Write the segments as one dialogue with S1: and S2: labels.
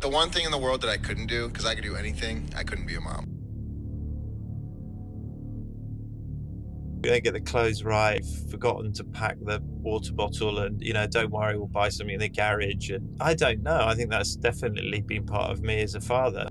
S1: The one thing in the world that I couldn't do, because I could do anything, I couldn't be a mom.
S2: They get the clothes right, forgotten to pack the water bottle, and don't worry, we'll buy something in the garage. And I don't know, I think that's definitely been part of me as a father.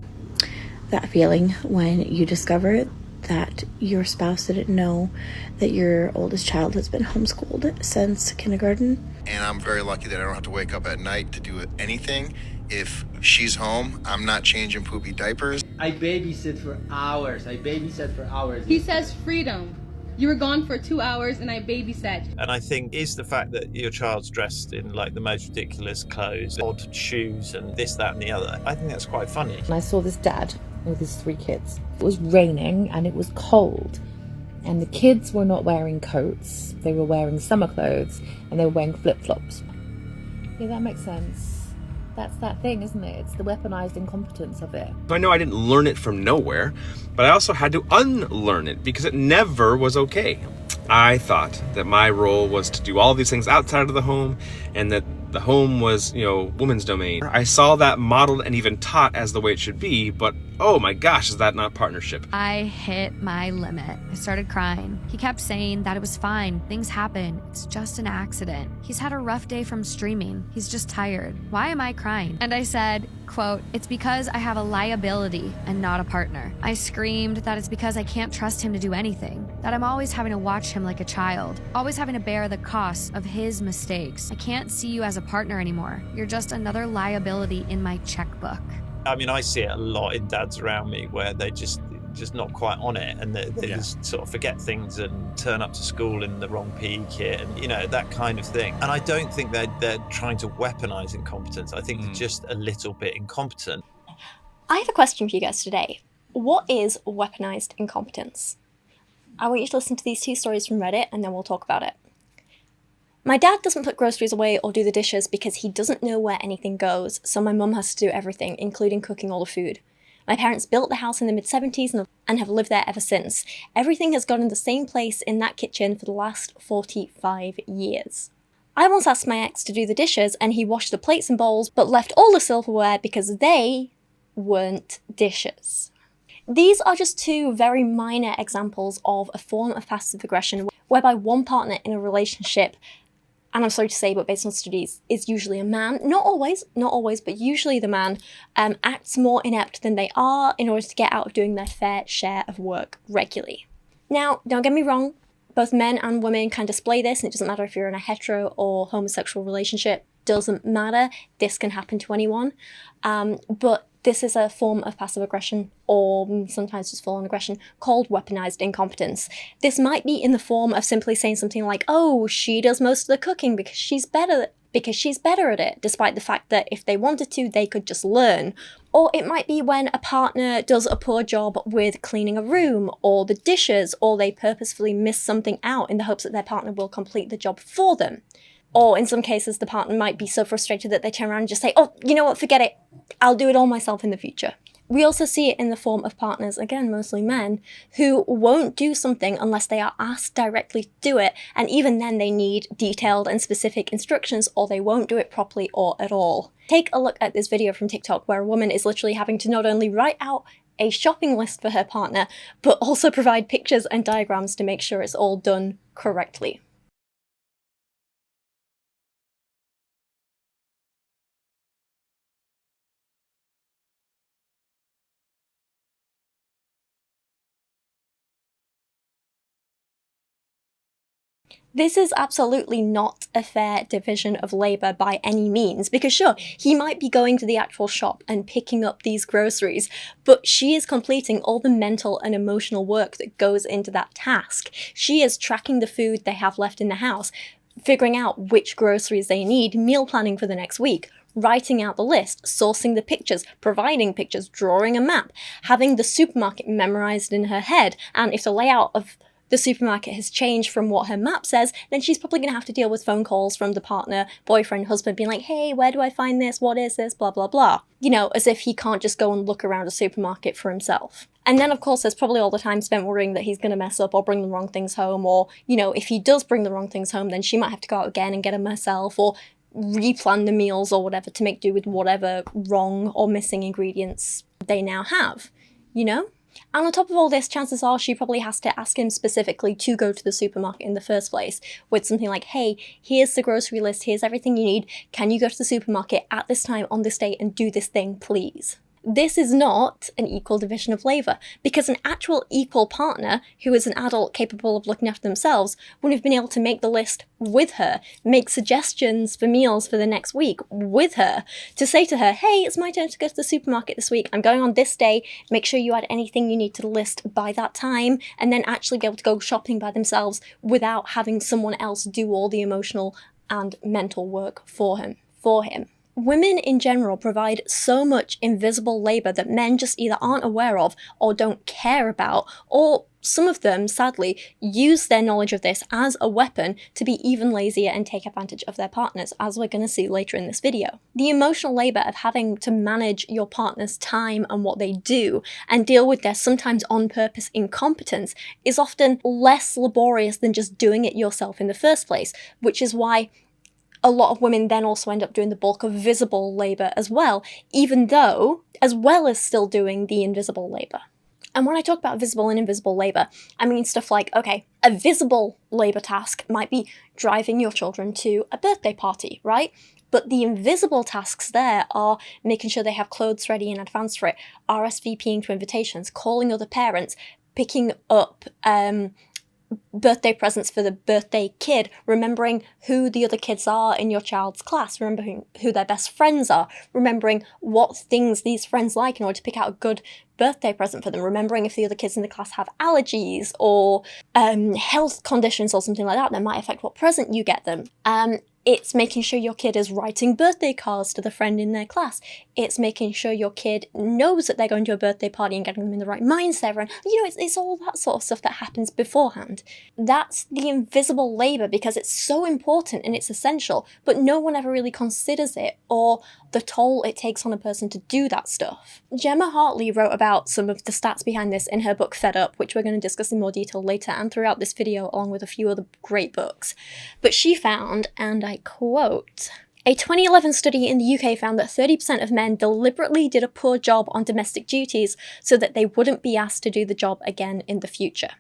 S3: That feeling when you discover that your spouse didn't know that your oldest child has been homeschooled since kindergarten.
S1: And I'm very lucky that I don't have to wake up at night to do anything. If she's home, I'm not changing poopy diapers.
S4: I babysit for hours.
S5: He says freedom. You were gone for 2 hours and I babysat.
S2: And I think is the fact that your child's dressed in like the most ridiculous clothes, odd shoes and this, that and the other. I think that's quite funny.
S6: And I saw this dad with his 3 kids. It was raining and it was cold. And the kids were not wearing coats. They were wearing summer clothes and they were wearing flip-flops. Yeah, that makes sense. That's that thing, isn't it? It's the weaponized incompetence of it.
S7: I know I didn't learn it from nowhere, but I also had to unlearn it because it never was okay. I thought that my role was to do all these things outside of the home and that the home was, woman's domain. I saw that modeled and even taught as the way it should be, but oh my gosh, is that not partnership?
S8: I hit my limit. I started crying. He kept saying that it was fine. Things happen. It's just an accident. He's had a rough day from streaming. He's just tired. Why am I crying? And I said, quote, "It's because I have a liability and not a partner." I screamed that it's because I can't trust him to do anything, that I'm always having to watch him like a child, always having to bear the costs of his mistakes. I can't see you as a partner anymore. You're just another liability in my checkbook.
S2: I mean, I see it a lot in dads around me where they just not quite on it, and they just sort of forget things and turn up to school in the wrong PE kit and that kind of thing. And I don't think they're trying to weaponize incompetence. I think they're just a little bit incompetent.
S9: I have a question for you guys today. What is weaponized incompetence? I want you to listen to these 2 stories from Reddit and then we'll talk about it. My dad doesn't put groceries away or do the dishes because he doesn't know where anything goes, so my mum has to do everything, including cooking all the food. My parents built the house in the mid-70s and have lived there ever since. Everything has gone in the same place in that kitchen for the last 45 years. I once asked my ex to do the dishes and he washed the plates and bowls but left all the silverware because they weren't dishes. These are just 2 very minor examples of a form of passive aggression whereby one partner in a relationship, and I'm sorry to say, but based on studies, is usually a man. Not always, but usually the man acts more inept than they are in order to get out of doing their fair share of work regularly. Now, don't get me wrong, both men and women can display this, and it doesn't matter if you're in a hetero or homosexual relationship, doesn't matter. This can happen to anyone. But this is a form of passive aggression, or sometimes just full-on aggression, called weaponized incompetence. This might be in the form of simply saying something like, "Oh, she does most of the cooking because she's better at it," despite the fact that if they wanted to, they could just learn. Or it might be when a partner does a poor job with cleaning a room or the dishes, or they purposefully miss something out in the hopes that their partner will complete the job for them. Or in some cases, the partner might be so frustrated that they turn around and just say, "Oh, you know what, forget it. I'll do it all myself in the future." We also see it in the form of partners, again, mostly men, who won't do something unless they are asked directly to do it, and even then they need detailed and specific instructions, or they won't do it properly or at all. Take a look at this video from TikTok where a woman is literally having to not only write out a shopping list for her partner, but also provide pictures and diagrams to make sure it's all done correctly. This is absolutely not a fair division of labour by any means, because sure, he might be going to the actual shop and picking up these groceries, but she is completing all the mental and emotional work that goes into that task. She is tracking the food they have left in the house, figuring out which groceries they need, meal planning for the next week, writing out the list, sourcing the pictures, providing pictures, drawing a map, having the supermarket memorised in her head, and if the layout of the supermarket has changed from what her map says, then she's probably going to have to deal with phone calls from the partner, boyfriend, husband, being like, "Hey, where do I find this? What is this? Blah, blah, blah." As if he can't just go and look around a supermarket for himself. And then, of course, there's probably all the time spent worrying that he's going to mess up or bring the wrong things home, or, if he does bring the wrong things home, then she might have to go out again and get them herself, or replan the meals or whatever to make do with whatever wrong or missing ingredients they now have, you know? And on top of all this, chances are she probably has to ask him specifically to go to the supermarket in the first place with something like, hey, here's the grocery list, here's everything you need, can you go to the supermarket at this time on this day and do this thing, please? This is not an equal division of labour, because an actual equal partner who is an adult capable of looking after themselves would have been able to make the list with her, make suggestions for meals for the next week with her, to say to her, hey, it's my turn to go to the supermarket this week, I'm going on this day, make sure you add anything you need to the list by that time, and then actually be able to go shopping by themselves without having someone else do all the emotional and mental work for him. Women in general provide so much invisible labour that men just either aren't aware of or don't care about, or some of them, sadly, use their knowledge of this as a weapon to be even lazier and take advantage of their partners, as we're going to see later in this video. The emotional labour of having to manage your partner's time and what they do, and deal with their sometimes on-purpose incompetence, is often less laborious than just doing it yourself in the first place, which is why a lot of women then also end up doing the bulk of visible labour as well, even though, as well as still doing the invisible labour. And when I talk about visible and invisible labour, I mean stuff like, okay, a visible labour task might be driving your children to a birthday party, right? But the invisible tasks there are making sure they have clothes ready in advance for it, RSVPing to invitations, calling other parents, picking up birthday presents for the birthday kid, remembering who the other kids are in your child's class, remembering who their best friends are, remembering what things these friends like in order to pick out a good birthday present for them, remembering if the other kids in the class have allergies or health conditions or something like that might affect what present you get them. It's making sure your kid is writing birthday cards to the friend in their class. It's making sure your kid knows that they're going to a birthday party and getting them in the right mindset. And, you know, it's all that sort of stuff that happens beforehand. That's the invisible labour because it's so important and it's essential, but no one ever really considers it or the toll it takes on a person to do that stuff. Gemma Hartley wrote about some of the stats behind this in her book Fed Up, which we're going to discuss in more detail later and throughout this video, along with a few other great books. But she found, and I quote, a 2011 study in the UK found that 30% of men deliberately did a poor job on domestic duties so that they wouldn't be asked to do the job again in the future.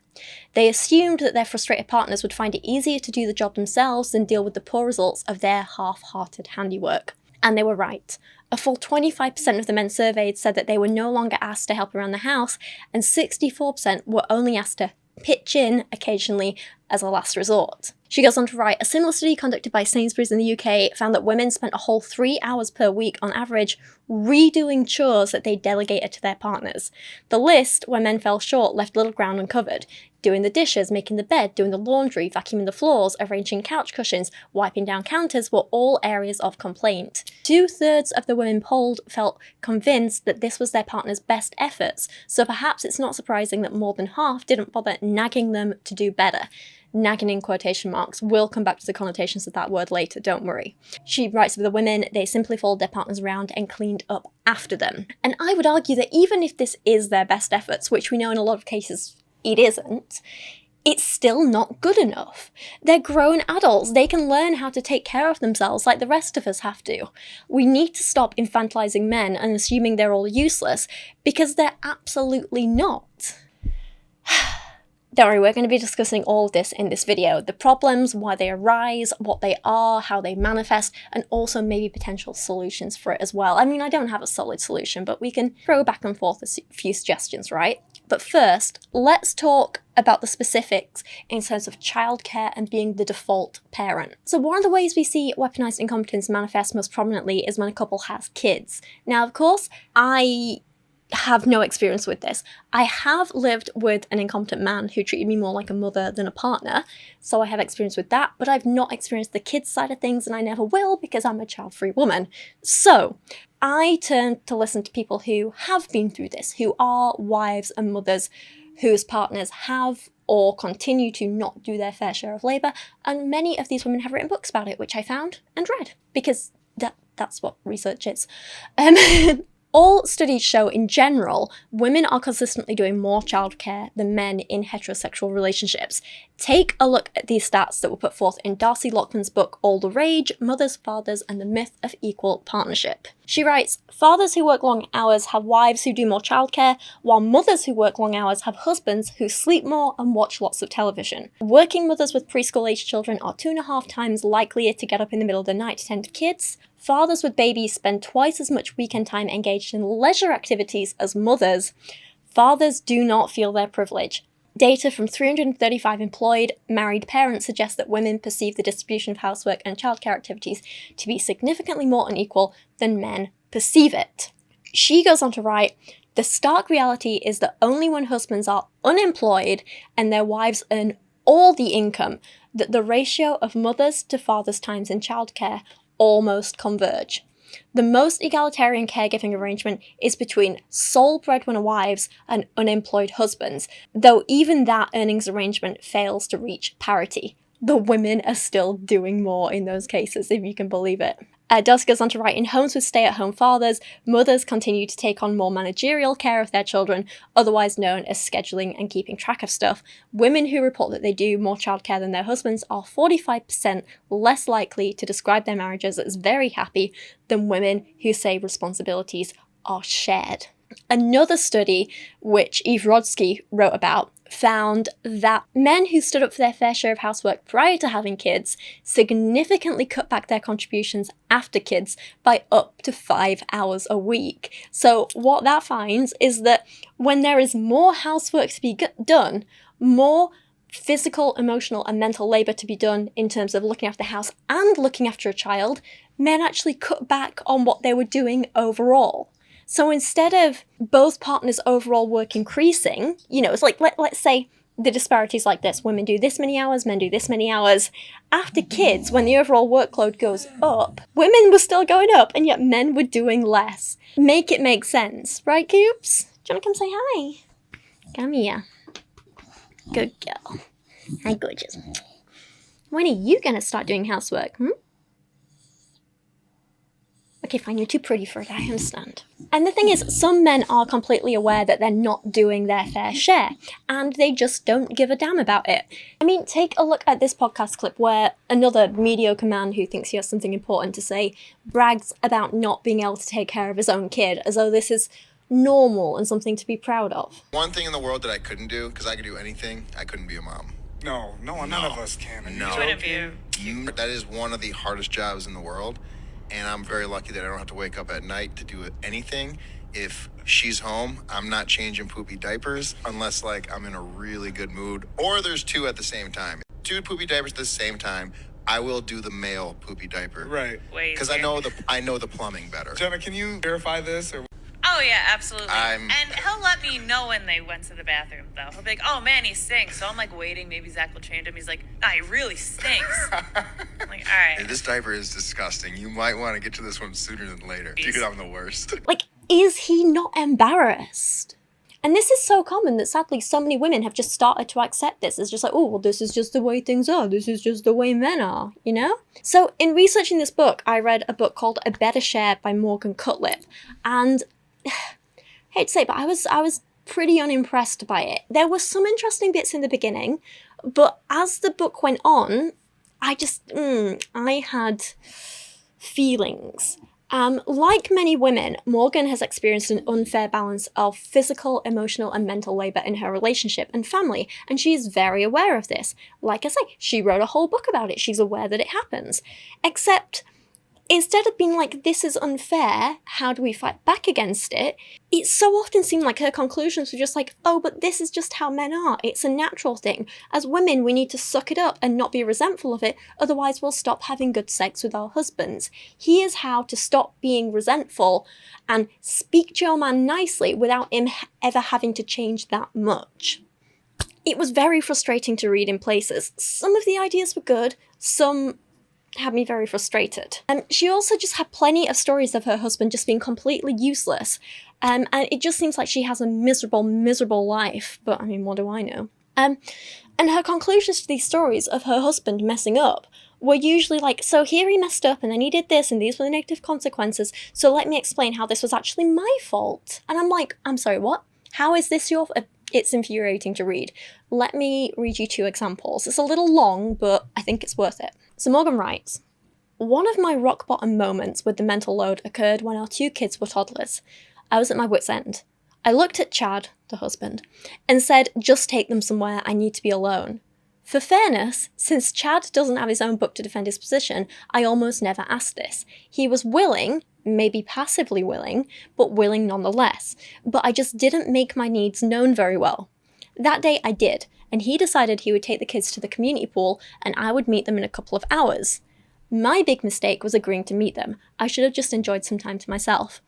S9: They assumed that their frustrated partners would find it easier to do the job themselves than deal with the poor results of their half-hearted handiwork. And they were right. A full 25% of the men surveyed said that they were no longer asked to help around the house, and 64% were only asked to pitch in occasionally as a last resort. She goes on to write, a similar study conducted by Sainsbury's in the UK found that women spent a whole 3 hours per week on average redoing chores that they delegated to their partners. The list, where men fell short, left little ground uncovered. Doing the dishes, making the bed, doing the laundry, vacuuming the floors, arranging couch cushions, wiping down counters were all areas of complaint. 2/3 of the women polled felt convinced that this was their partner's best efforts, so perhaps it's not surprising that more than half didn't bother nagging them to do better. Nagging in quotation marks. We'll come back to the connotations of that word later, don't worry. She writes of the women, they simply followed their partners around and cleaned up after them. And I would argue that even if this is their best efforts, which we know in a lot of cases it isn't, it's still not good enough. They're grown adults. They can learn how to take care of themselves like the rest of us have to. We need to stop infantilizing men and assuming they're all useless, because they're absolutely not. Don't worry, we're going to be discussing all of this in this video. The problems, why they arise, what they are, how they manifest, and also maybe potential solutions for it as well. I mean, I don't have a solid solution, but we can throw back and forth a few suggestions, right? But first, let's talk about the specifics in terms of childcare and being the default parent. So one of the ways we see weaponized incompetence manifest most prominently is when a couple has kids. Now, of course, I have no experience with this. I have lived with an incompetent man who treated me more like a mother than a partner, so I have experience with that, but I've not experienced the kids side of things, and I never will because I'm a child-free woman. So I turn to listen to people who have been through this, who are wives and mothers whose partners have or continue to not do their fair share of labour, and many of these women have written books about it, which I found and read, because that's what research is. All studies show, in general, women are consistently doing more childcare than men in heterosexual relationships. Take a look at these stats that were put forth in Darcy Lockman's book All the Rage, Mothers, Fathers, and the Myth of Equal Partnership. She writes, fathers who work long hours have wives who do more childcare, while mothers who work long hours have husbands who sleep more and watch lots of television. Working mothers with preschool-age children are 2.5 times likelier to get up in the middle of the night to tend to kids. Fathers with babies spend twice as much weekend time engaged in leisure activities as mothers. Fathers do not feel their privilege. Data from 335 employed married parents suggests that women perceive the distribution of housework and childcare activities to be significantly more unequal than men perceive it. She goes on to write, the stark reality is that only when husbands are unemployed and their wives earn all the income, that the ratio of mothers to fathers' times in childcare almost converge. The most egalitarian caregiving arrangement is between sole breadwinner wives and unemployed husbands, though even that earnings arrangement fails to reach parity. The women are still doing more in those cases, if you can believe it. Darcy goes on to write, in homes with stay-at-home fathers, mothers continue to take on more managerial care of their children, otherwise known as scheduling and keeping track of stuff. Women who report that they do more childcare than their husbands are 45% less likely to describe their marriages as very happy than women who say responsibilities are shared. Another study, which Rodsky wrote about, found that men who stood up for their fair share of housework prior to having kids significantly cut back their contributions after kids by up to 5 hours a week. So what that finds is that when there is more housework to be done, more physical, emotional, and mental labour to be done in terms of looking after the house and looking after a child, men actually cut back on what they were doing overall. So instead of both partners' overall work increasing, it's like, let's say the disparity is like this. Women do this many hours, men do this many hours. After kids, when the overall workload goes up, women were still going up, and yet men were doing less. Make it make sense. Right, Coops? Do you want to come say hi? Come here. Good girl. Hi, gorgeous. When are you going to start doing housework, Okay, fine, you're too pretty for it, I understand. And the thing is, some men are completely aware that they're not doing their fair share, and they just don't give a damn about it. I mean, take a look at this podcast clip where another mediocre man who thinks he has something important to say brags about not being able to take care of his own kid, as though this is normal and something to be proud of.
S1: One thing in the world that I couldn't do, because I could do anything, I couldn't be a mom.
S10: No, none of us can.
S1: No.
S11: Couldn't be.
S1: That is one of the hardest jobs in the world. And I'm very lucky that I don't have to wake up at night to do anything. If she's home, I'm not changing poopy diapers unless I'm in a really good mood, or there's two at the same time. 2 poopy diapers at the same time, I will do the male poopy diaper.
S10: Right.
S1: Because I know the plumbing better.
S10: Gemma, can you verify this? Or?
S11: Oh, yeah, absolutely. And he'll let me know when they went to the bathroom, though. He'll be like, oh, man, he stinks. So I'm, waiting. Maybe Zach will change him. He's like, nah, he really stinks. I'm like, all right.
S1: Hey, this diaper is disgusting. You might want to get to this one sooner than later. Because I'm the worst.
S9: Is he not embarrassed? And this is so common that sadly so many women have just started to accept this. It's just oh, well, this is just the way things are. This is just the way men are, So in researching this book, I read a book called A Better Share by Morgan Cutlip. And I hate to say it, but I was pretty unimpressed by it. There were some interesting bits in the beginning, but as the book went on, I had feelings. Like many women, Morgan has experienced an unfair balance of physical, emotional, and mental labour in her relationship and family, and she is very aware of this. Like I say, she wrote a whole book about it. She's aware that it happens. Except, instead of being like, this is unfair, how do we fight back against it? It so often seemed like her conclusions were just like, oh, but this is just how men are. It's a natural thing. As women, we need to suck it up and not be resentful of it, otherwise we'll stop having good sex with our husbands. Here's how to stop being resentful and speak to your man nicely without him ever having to change that much. It was very frustrating to read in places. Some of the ideas were good, some had me very frustrated. She also just had plenty of stories of her husband just being completely useless. And it just seems like she has a miserable, miserable life. But, what do I know? And her conclusions to these stories of her husband messing up were usually like, so here he messed up and then he did this and these were the negative consequences, so let me explain how this was actually my fault. And I'm like, I'm sorry, what? How is this your fault? It's infuriating to read. Let me read you 2 examples. It's a little long, but I think it's worth it. So Morgan writes, one of my rock bottom moments with the mental load occurred when our 2 kids were toddlers. I was at my wit's end. I looked at Chad, the husband, and said, just take them somewhere, I need to be alone. For fairness, since Chad doesn't have his own book to defend his position, I almost never asked this. He was willing, maybe passively willing, but willing nonetheless. But I just didn't make my needs known very well. That day I did, and he decided he would take the kids to the community pool and I would meet them in a couple of hours. My big mistake was agreeing to meet them. I should have just enjoyed some time to myself.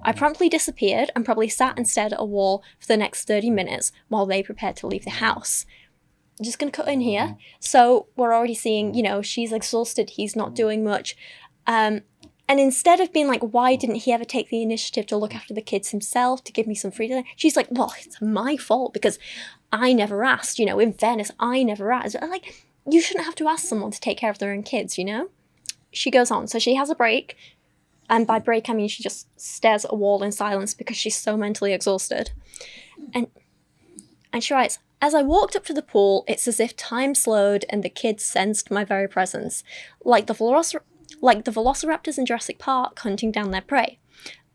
S9: I promptly disappeared and probably sat and stared at a wall for the next 30 minutes while they prepared to leave the house. I'm just going to cut in here. So we're already seeing, you know, she's exhausted, he's not doing much. And instead of being like, why didn't he ever take the initiative to look after the kids himself, to give me some freedom? She's like, well, it's my fault because I never asked, you know, in fairness, I never asked. Like, you shouldn't have to ask someone to take care of their own kids, you know? She goes on. So she has a break. And by break, I mean she just stares at a wall in silence because she's so mentally exhausted. And she writes, as I walked up to the pool, it's as if time slowed and the kids sensed my very presence, like the velociraptors in Jurassic Park hunting down their prey.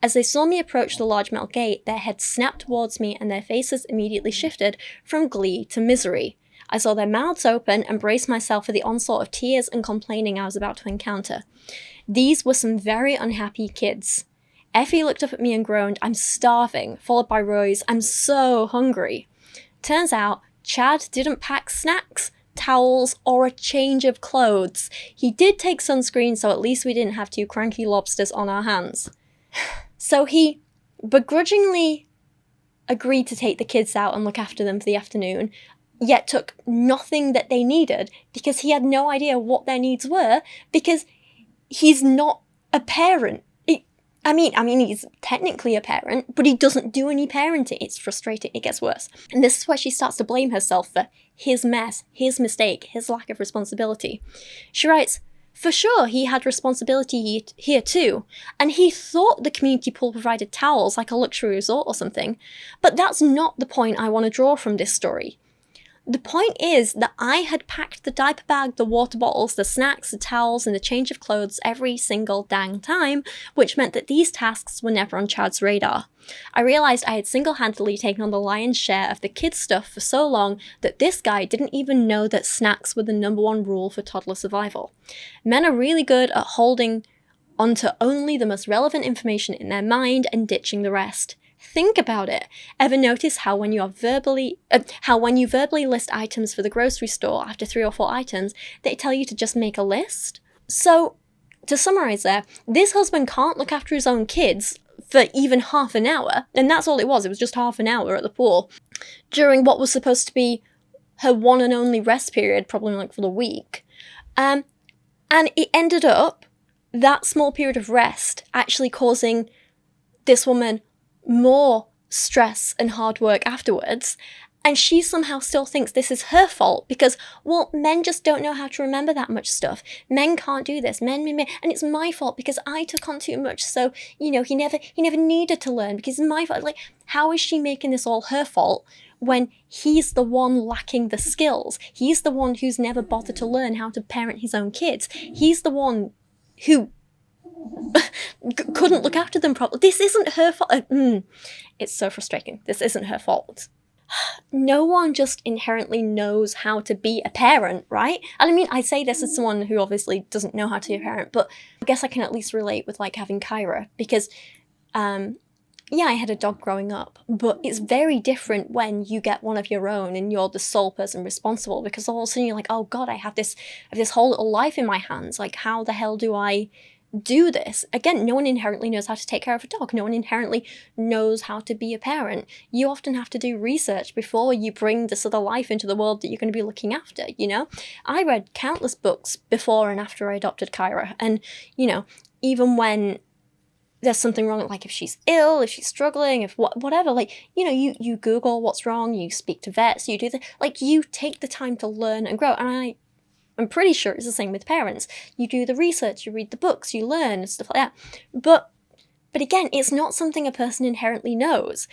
S9: As they saw me approach the large metal gate, their heads snapped towards me and their faces immediately shifted from glee to misery. I saw their mouths open and braced myself for the onslaught of tears and complaining I was about to encounter. These were some very unhappy kids. Effie looked up at me and groaned, I'm starving, followed by Roy's, I'm so hungry. Turns out, Chad didn't pack snacks, towels, or a change of clothes. He did take sunscreen, so at least we didn't have 2 cranky lobsters on our hands. So he begrudgingly agreed to take the kids out and look after them for the afternoon, yet took nothing that they needed because he had no idea what their needs were because he's not a parent. I mean, he's technically a parent, but he doesn't do any parenting. It's frustrating. It gets worse. And this is where she starts to blame herself for his mess, his mistake, his lack of responsibility. She writes, for sure, he had responsibility here too, and he thought the community pool provided towels like a luxury resort or something. But that's not the point I want to draw from this story. The point is that I had packed the diaper bag, the water bottles, the snacks, the towels, and the change of clothes every single dang time, which meant that these tasks were never on Chad's radar. I realised I had single-handedly taken on the lion's share of the kids' stuff for so long that this guy didn't even know that snacks were the #1 rule for toddler survival. Men are really good at holding onto only the most relevant information in their mind and ditching the rest. Think about it. Ever notice how when you verbally list items for the grocery store after 3 or 4 items, they tell you to just make a list? So, to summarise there, this husband can't look after his own kids for even half an hour, and that's all it was just half an hour at the pool, during what was supposed to be her one and only rest period, probably like for the week. And it ended up, that small period of rest, actually causing this woman more stress and hard work afterwards, and she somehow still thinks this is her fault because, well, men just don't know how to remember that much stuff. Men can't do this. Men, and it's my fault because I took on too much. So, you know, he never needed to learn because it's my fault. Like, how is she making this all her fault when he's the one lacking the skills? He's the one who's never bothered to learn how to parent his own kids. He's the one who couldn't look after them properly. This isn't her fault. It's so frustrating. This isn't her fault. No one just inherently knows how to be a parent, right? And I mean, I say this as someone who obviously doesn't know how to be a parent, but I guess I can at least relate with like having Kyra because, yeah, I had a dog growing up, but it's very different when you get one of your own and you're the sole person responsible because all of a sudden you're like, oh God, I have this whole little life in my hands. Like, how the hell do I do this? Again, no one inherently knows how to take care of a dog. No one inherently knows how to be a parent. You often have to do research before you bring this other life into the world that you're going to be looking after, you know? I read countless books before and after I adopted Kyra, and, you know, even when there's something wrong, like if she's ill, if she's struggling, if whatever, like, you know, you Google what's wrong, you speak to vets, you do like, you take the time to learn and grow, and I'm pretty sure it's the same with parents. You do the research, you read the books, you learn, stuff like that. But again, it's not something a person inherently knows.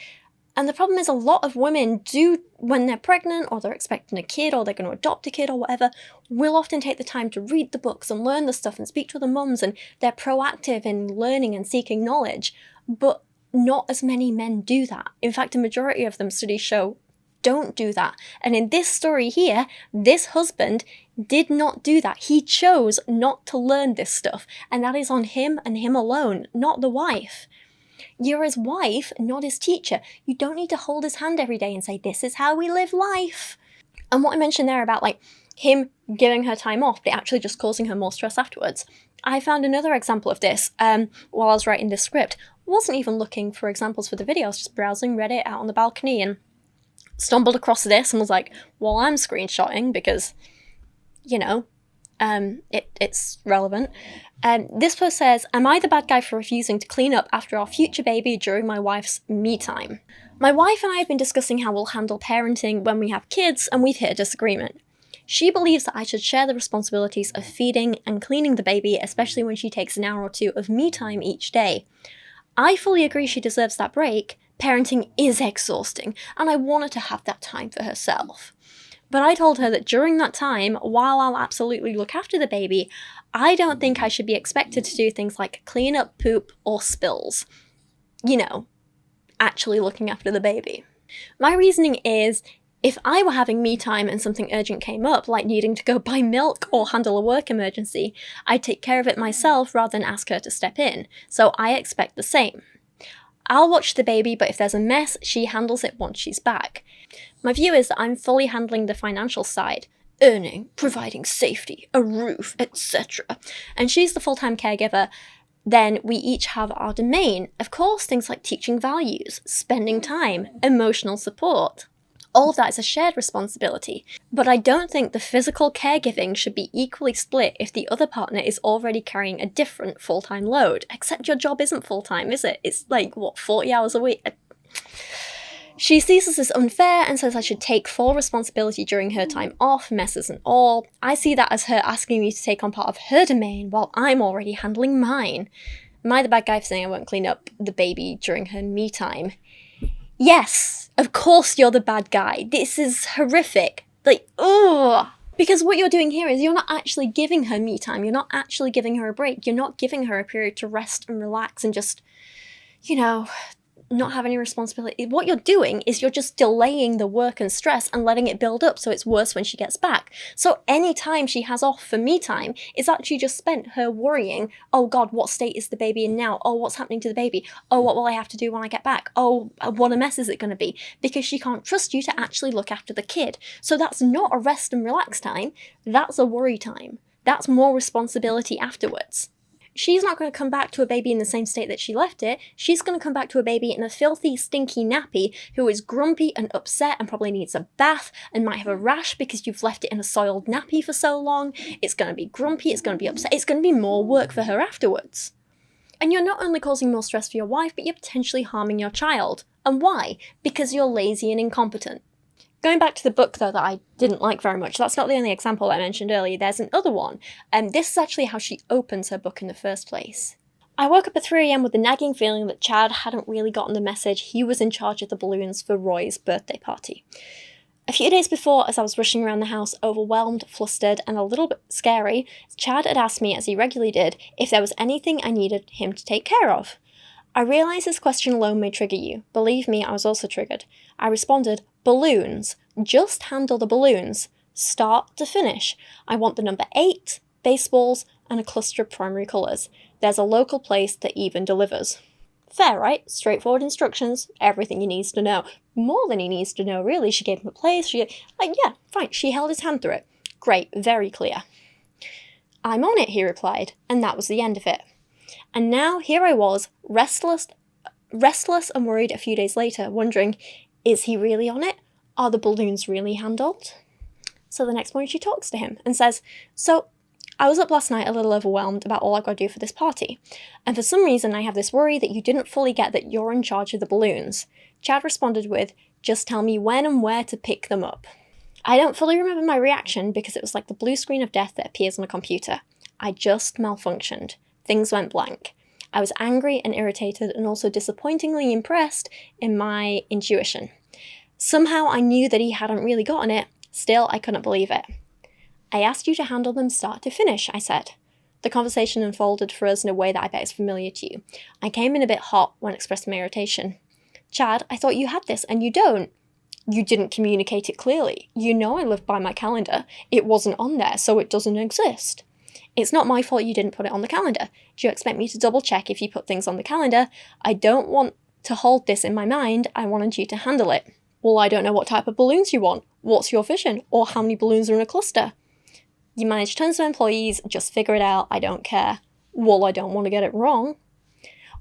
S9: And the problem is a lot of women do, when they're pregnant or they're expecting a kid or they're going to adopt a kid or whatever, will often take the time to read the books and learn the stuff and speak to the mums, and they're proactive in learning and seeking knowledge. But not as many men do that. In fact, a majority of them, studies show, don't do that. And in this story here, this husband did not do that. He chose not to learn this stuff, and that is on him and him alone, not the wife. You're his wife, not his teacher. You don't need to hold his hand every day and say, this is how we live life. And what I mentioned there about like him giving her time off, but actually just causing her more stress afterwards. I found another example of this while I was writing this script. I wasn't even looking for examples for the video. I was just browsing Reddit out on the balcony and stumbled across this and was like, well, I'm screenshotting because, you know, it's relevant. This post says, am I the bad guy for refusing to clean up after our future baby during my wife's me time? My wife and I have been discussing how we'll handle parenting when we have kids, and we've hit a disagreement. She believes that I should share the responsibilities of feeding and cleaning the baby, especially when she takes an hour or two of me time each day. I fully agree she deserves that break. Parenting is exhausting, and I want her to have that time for herself. But I told her that during that time, while I'll absolutely look after the baby, I don't think I should be expected to do things like clean up poop or spills. You know, actually looking after the baby. My reasoning is, if I were having me time and something urgent came up, like needing to go buy milk or handle a work emergency, I'd take care of it myself rather than ask her to step in, so I expect the same. I'll watch the baby, but if there's a mess, she handles it once she's back. My view is that I'm fully handling the financial side, earning, providing safety, a roof, etc. And she's the full-time caregiver. Then we each have our domain. Of course, things like teaching values, spending time, emotional support. All of that is a shared responsibility. But I don't think the physical caregiving should be equally split if the other partner is already carrying a different full-time load. Except your job isn't full-time, is it? It's like, what, 40 hours a week? She sees this as unfair and says I should take full responsibility during her time off, messes and all. I see that as her asking me to take on part of her domain while I'm already handling mine. Am I the bad guy for saying I won't clean up the baby during her me time? Yes, of course you're the bad guy. This is horrific. Like, ugh. Because what you're doing here is you're not actually giving her me time. You're not actually giving her a break. You're not giving her a period to rest and relax and just, you know, not have any responsibility. What you're doing is you're just delaying the work and stress and letting it build up so it's worse when she gets back. So any time she has off for me time is actually just spent her worrying, oh God, what state is the baby in now? Oh, what's happening to the baby? Oh, what will I have to do when I get back? Oh, what a mess is it going to be? Because she can't trust you to actually look after the kid. So that's not a rest and relax time. That's a worry time. That's more responsibility afterwards. She's not going to come back to a baby in the same state that she left it. She's going to come back to a baby in a filthy, stinky nappy who is grumpy and upset and probably needs a bath and might have a rash because you've left it in a soiled nappy for so long. It's going to be grumpy, it's going to be upset, it's going to be more work for her afterwards. And you're not only causing more stress for your wife, but you're potentially harming your child. And why? Because you're lazy and incompetent. Going back to the book, though, that I didn't like very much, that's not the only example I mentioned earlier, there's another one. This is actually how she opens her book in the first place. I woke up at 3 AM with the nagging feeling that Chad hadn't really gotten the message he was in charge of the balloons for Roy's birthday party. A few days before, as I was rushing around the house, overwhelmed, flustered, and a little bit scary, Chad had asked me, as he regularly did, if there was anything I needed him to take care of. I realise this question alone may trigger you. Believe me, I was also triggered. I responded, balloons. Just handle the balloons. Start to finish. I want the number 8, baseballs, and a cluster of primary colours. There's a local place that even delivers. Fair, right? Straightforward instructions. Everything he needs to know. More than he needs to know, really. She gave him a place. Yeah, fine. She held his hand through it. Great. Very clear. I'm on it, he replied. And that was the end of it. And now here I was, restless and worried a few days later, wondering, is he really on it? Are the balloons really handled? So the next morning she talks to him and says, so I was up last night a little overwhelmed about all I've got to do for this party. And for some reason I have this worry that you didn't fully get that you're in charge of the balloons. Chad responded with, just tell me when and where to pick them up. I don't fully remember my reaction because it was like the blue screen of death that appears on a computer. I just malfunctioned. Things went blank. I was angry and irritated and also disappointingly impressed in my intuition. Somehow I knew that he hadn't really gotten it. Still, I couldn't believe it. I asked you to handle them start to finish, I said. The conversation unfolded for us in a way that I bet is familiar to you. I came in a bit hot when expressing my irritation. Chad, I thought you had this and you don't. You didn't communicate it clearly. You know I live by my calendar. It wasn't on there, so it doesn't exist. It's not my fault you didn't put it on the calendar. Do you expect me to double check if you put things on the calendar? I don't want to hold this in my mind. I wanted you to handle it. Well, I don't know what type of balloons you want. What's your vision? Or how many balloons are in a cluster? You manage tons of employees. Just figure it out. I don't care. Well, I don't want to get it wrong.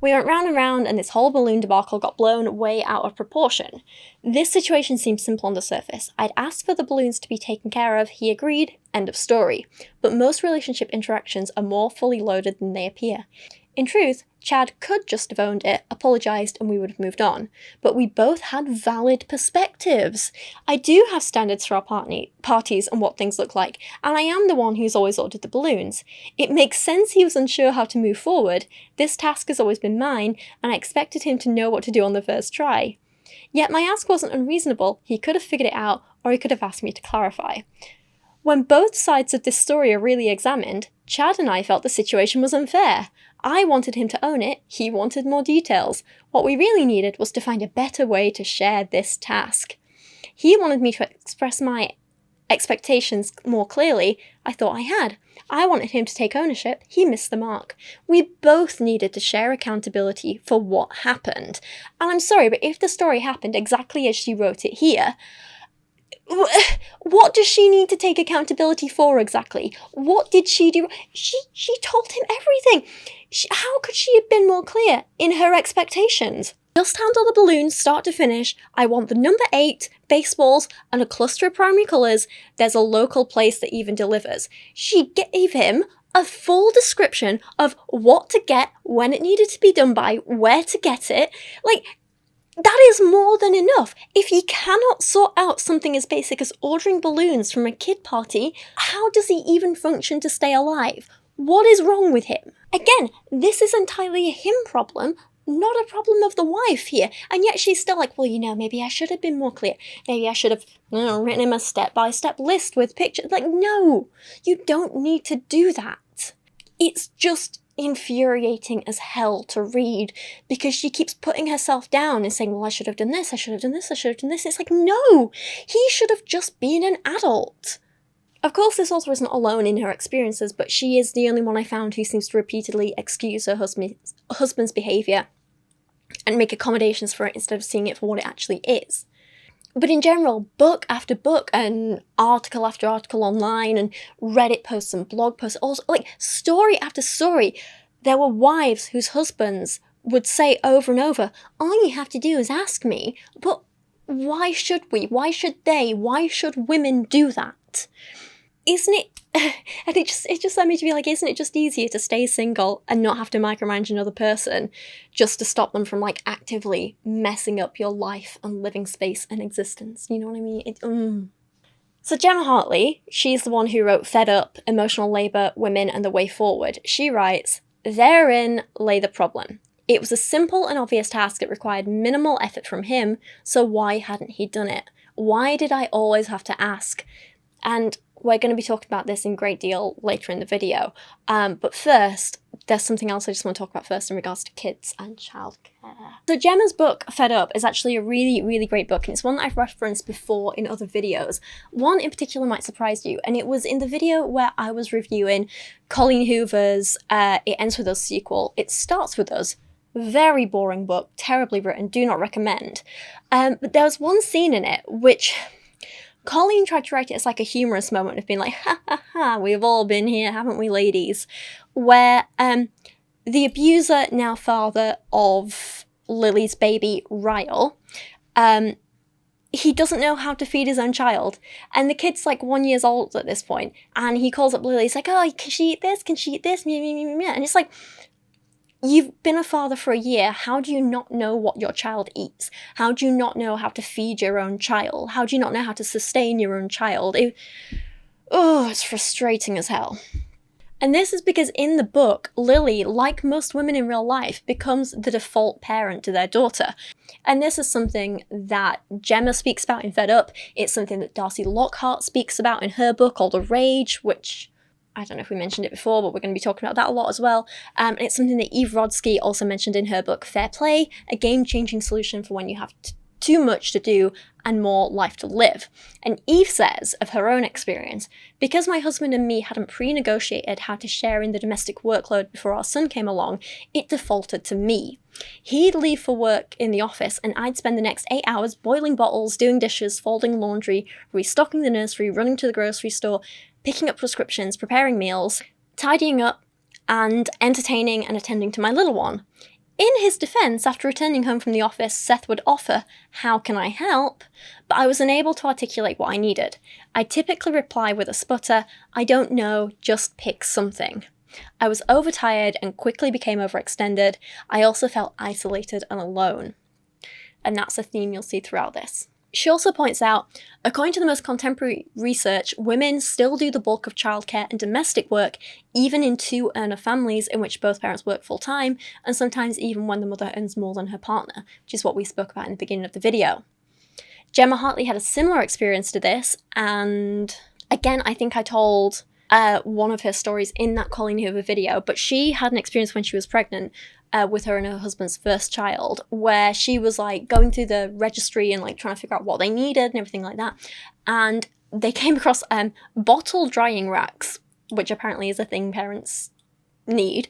S9: We went round and round and this whole balloon debacle got blown way out of proportion. This situation seemed simple on the surface. I'd asked for the balloons to be taken care of, he agreed, end of story. But most relationship interactions are more fully loaded than they appear. In truth, Chad could just have owned it, apologised, and we would have moved on. But we both had valid perspectives. I do have standards for our parties and what things look like, and I am the one who's always ordered the balloons. It makes sense he was unsure how to move forward. This task has always been mine, and I expected him to know what to do on the first try. Yet my ask wasn't unreasonable. He could have figured it out, or he could have asked me to clarify. When both sides of this story are really examined, Chad and I felt the situation was unfair. I wanted him to own it, he wanted more details. What we really needed was to find a better way to share this task. He wanted me to express my expectations more clearly. I thought I had. I wanted him to take ownership. He missed the mark. We both needed to share accountability for what happened. And I'm sorry, but if the story happened exactly as she wrote it here, what does she need to take accountability for exactly? What did she do? She told him everything. How could she have been more clear in her expectations? Just handle the balloons start to finish. I want the number 8, baseballs, and a cluster of primary colours. There's a local place that even delivers. She gave him a full description of what to get, when it needed to be done by, where to get it. Like, that is more than enough. If he cannot sort out something as basic as ordering balloons from a kid party, how does he even function to stay alive? What is wrong with him? Again, this is entirely a him problem, not a problem of the wife here. And yet she's still like, well, you know, maybe I should have been more clear. Maybe I should have written him a step-by-step list with pictures. Like, no, you don't need to do that. It's just infuriating as hell to read because she keeps putting herself down and saying, well, I should have done this, I should have done this, I should have done this. It's like, no, he should have just been an adult. Of course, this author isn't alone in her experiences, but she is the only one I found who seems to repeatedly excuse her husband's behaviour and make accommodations for it instead of seeing it for what it actually is. But in general, book after book and article after article online and Reddit posts and blog posts, also like story after story, there were wives whose husbands would say over and over, all you have to do is ask me. But why should we? Why should they? Why should women do that? Isn't it? And it just led me to be like, isn't it just easier to stay single and not have to micromanage another person just to stop them from like actively messing up your life and living space and existence? You know what I mean? So Gemma Hartley, she's the one who wrote Fed Up, Emotional Labour, Women and the Way Forward. She writes, therein lay the problem. It was a simple and obvious task that required minimal effort from him, so why hadn't he done it? Why did I always have to ask? And we're going to be talking about this in great deal later in the video. But first, there's something else I just want to talk about first in regards to kids and childcare. So Gemma's book, Fed Up, is actually a really, really great book, and it's one that I've referenced before in other videos. One in particular might surprise you, and it was in the video where I was reviewing Colleen Hoover's It Ends With Us sequel. It Starts With Us. Very boring book, terribly written, do not recommend. But there was one scene in it which Colleen tried to write it as like a humorous moment of being like, ha ha ha, we've all been here, haven't we, ladies? Where the abuser, now father of Lily's baby, Ryle, he doesn't know how to feed his own child. And the kid's like 1 year old at this point, and he calls up Lily, he's like, oh, can she eat this? Can she eat this? And it's like, You've been a father for a year. How do you not know what your child eats? How do you not know how to feed your own child? How do you not know how to sustain your own child? It's frustrating as hell. And this is because in the book, Lily, like most women in real life, becomes the default parent to their daughter. And this is something that Gemma speaks about in Fed Up. It's something that Darcy Lockhart speaks about in her book, All the Rage, which I don't know if we mentioned it before, but we're going to be talking about that a lot as well. And it's something that Rodsky also mentioned in her book, Fair Play, a game-changing solution for when you have too much to do and more life to live. And Eve says of her own experience, because my husband and me hadn't pre-negotiated how to share in the domestic workload before our son came along, it defaulted to me. He'd leave for work in the office and I'd spend the next 8 hours boiling bottles, doing dishes, folding laundry, restocking the nursery, running to the grocery store, picking up prescriptions, preparing meals, tidying up, and entertaining and attending to my little one. In his defence, after returning home from the office, Seth would offer, "How can I help?" But I was unable to articulate what I needed. I typically reply with a sputter, "I don't know, just pick something." I was overtired and quickly became overextended. I also felt isolated and alone. And that's a theme you'll see throughout this. She also points out, according to the most contemporary research, women still do the bulk of childcare and domestic work, even in two-earner families in which both parents work full-time, and sometimes even when the mother earns more than her partner, which is what we spoke about in the beginning of the video. Gemma Hartley had a similar experience to this, and again, I think I told one of her stories in that Colleen Hoover video, but she had an experience when she was pregnant with her and her husband's first child, where she was like going through the registry and like trying to figure out what they needed and everything like that. And they came across bottle drying racks, which apparently is a thing parents need.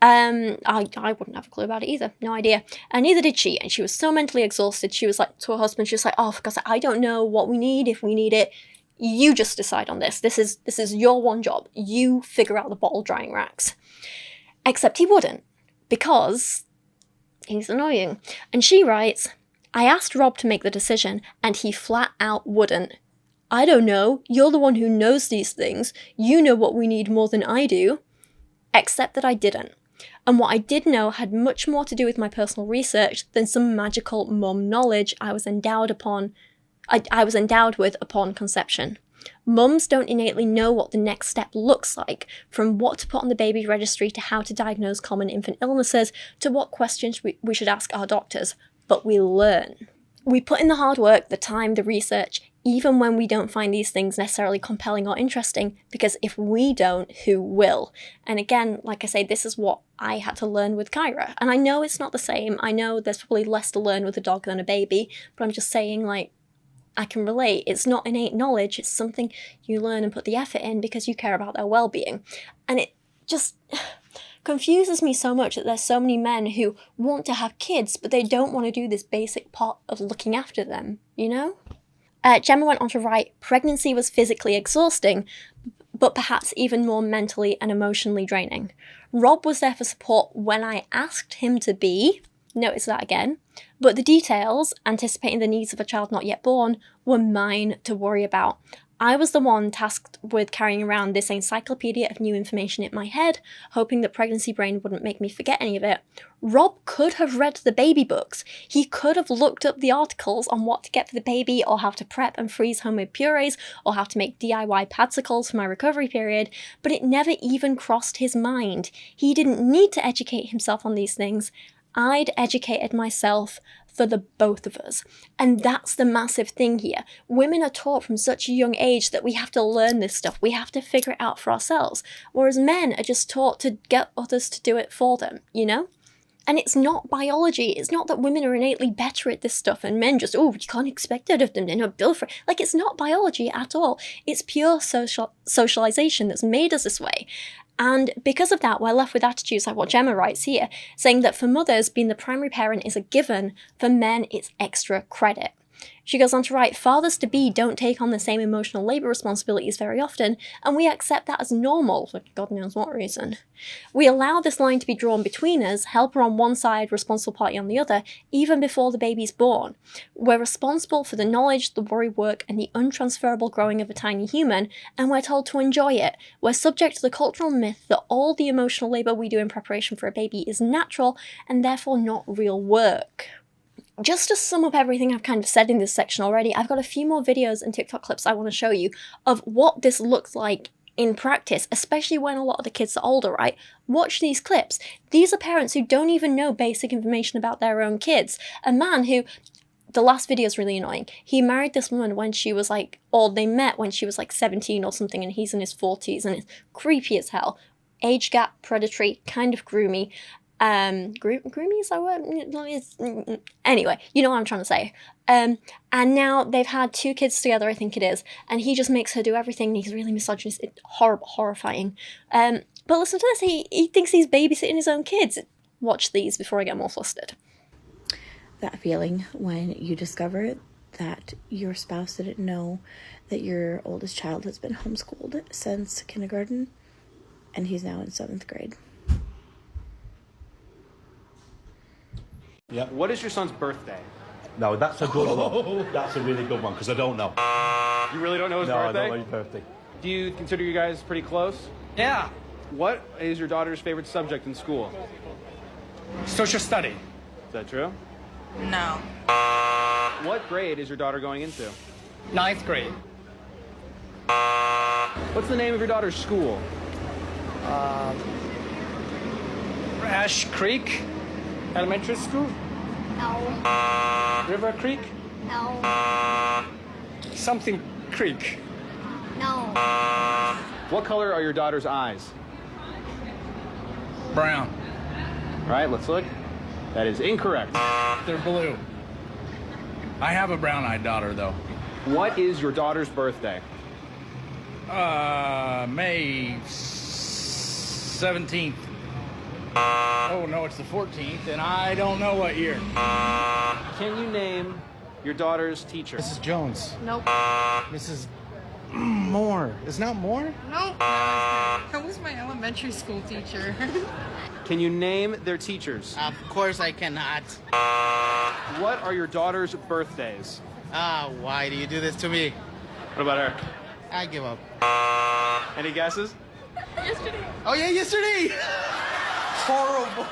S9: I wouldn't have a clue about it either, no idea. And neither did she, and she was so mentally exhausted. She was like to her husband, she was like, "Oh, for God's sake, I don't know what we need, if we need it. You just decide on this. This is your one job. You figure out the bottle drying racks." Except he wouldn't, because he's annoying. And she writes, "I asked Rob to make the decision, and he flat out wouldn't. I don't know, you're the one who knows these things. You know what we need more than I do." Except that I didn't. And what I did know had much more to do with my personal research than some magical mum knowledge I was endowed with upon conception. Mums don't innately know what the next step looks like, from what to put on the baby registry to how to diagnose common infant illnesses to what questions we should ask our doctors, but we learn. We put in the hard work, the time, the research, even when we don't find these things necessarily compelling or interesting, because if we don't, who will? And again, like I say, this is what I had to learn with Kyra. And I know it's not the same. I know there's probably less to learn with a dog than a baby, but I'm just saying, like, I can relate. It's not innate knowledge, it's something you learn and put the effort in because you care about their well-being. And it just confuses me so much that there's so many men who want to have kids, but they don't want to do this basic part of looking after them, you know? Gemma went on to write, "Pregnancy was physically exhausting, but perhaps even more mentally and emotionally draining. Rob was there for support when I asked him to be," notice that again, "but the details, anticipating the needs of a child not yet born, were mine to worry about. I was the one tasked with carrying around this encyclopedia of new information in my head, hoping that pregnancy brain wouldn't make me forget any of it. Rob could have read the baby books. He could have looked up the articles on what to get for the baby, or how to prep and freeze homemade purees, or how to make DIY padsicles for my recovery period, but it never even crossed his mind. He didn't need to educate himself on these things. I'd educated myself for the both of us." And that's the massive thing here. Women are taught from such a young age that we have to learn this stuff. We have to figure it out for ourselves. Whereas men are just taught to get others to do it for them, you know? And it's not biology. It's not that women are innately better at this stuff and men just, you can't expect it of them. They're not built for it. Like, it's not biology at all. It's pure socialization that's made us this way. And because of that, we're left with attitudes like what Gemma writes here, saying that for mothers, being the primary parent is a given, for men, it's extra credit. She goes on to write, fathers-to-be don't take on the same emotional labour responsibilities very often, and we accept that as normal, for God knows what reason. We allow this line to be drawn between us, helper on one side, responsible party on the other, even before the baby's born. We're responsible for the knowledge, the worry work, and the untransferable growing of a tiny human, and we're told to enjoy it. We're subject to the cultural myth that all the emotional labour we do in preparation for a baby is natural, and therefore not real work. Just to sum up everything I've kind of said in this section already, I've got a few more videos and TikTok clips I want to show you of what this looks like in practice, especially when a lot of the kids are older, right? Watch these clips. These are parents who don't even know basic information about their own kids. A man who, the last video is really annoying. He married this woman when she was like, or they met when she was like 17 or something, and he's in his 40s, and it's creepy as hell. Age gap, predatory, kind of groomy. Groomy is that word? Anyway, you know what I'm trying to say. And now they've had 2 kids together, I think it is, and he just makes her do everything, and he's really misogynist. It's horrible, horrifying. But listen to this, he thinks he's babysitting his own kids. Watch these before I get more flustered.
S3: That feeling when you discover that your spouse didn't know that your oldest child has been homeschooled since kindergarten, and he's now in 7th grade.
S12: Yeah.
S13: What is your son's birthday?
S12: No, that's a good one. That's a really good one, because I don't know.
S13: You really don't know his birthday?
S12: No, I don't know his birthday.
S13: Do you consider you guys pretty close?
S14: Yeah.
S13: What is your daughter's favorite subject in school?
S14: Social study.
S13: Is that true?
S11: No.
S13: What grade is your daughter going into?
S14: 9th grade.
S13: What's the name of your daughter's school?
S14: Ash Creek Elementary School.
S15: No.
S14: River Creek.
S15: No.
S14: Something Creek.
S15: No.
S13: What color are your daughter's eyes?
S14: Brown.
S13: All right, let's look. That is incorrect.
S14: They're blue. I have a brown-eyed daughter, though.
S13: What is your daughter's birthday?
S14: May 17th. Oh, no, it's the 14th, and I don't know what year.
S13: Can you name your daughter's teacher?
S14: Mrs. Jones.
S15: Nope.
S14: Mrs. Moore. Is not Moore?
S15: Nope. That was my elementary school teacher.
S13: Can you name their teachers?
S16: Of course I cannot.
S13: What are your daughter's birthdays?
S16: Why do you do this to me?
S13: What about her?
S16: I give up.
S13: Any guesses?
S15: Yesterday.
S16: Oh yeah, yesterday! Horrible.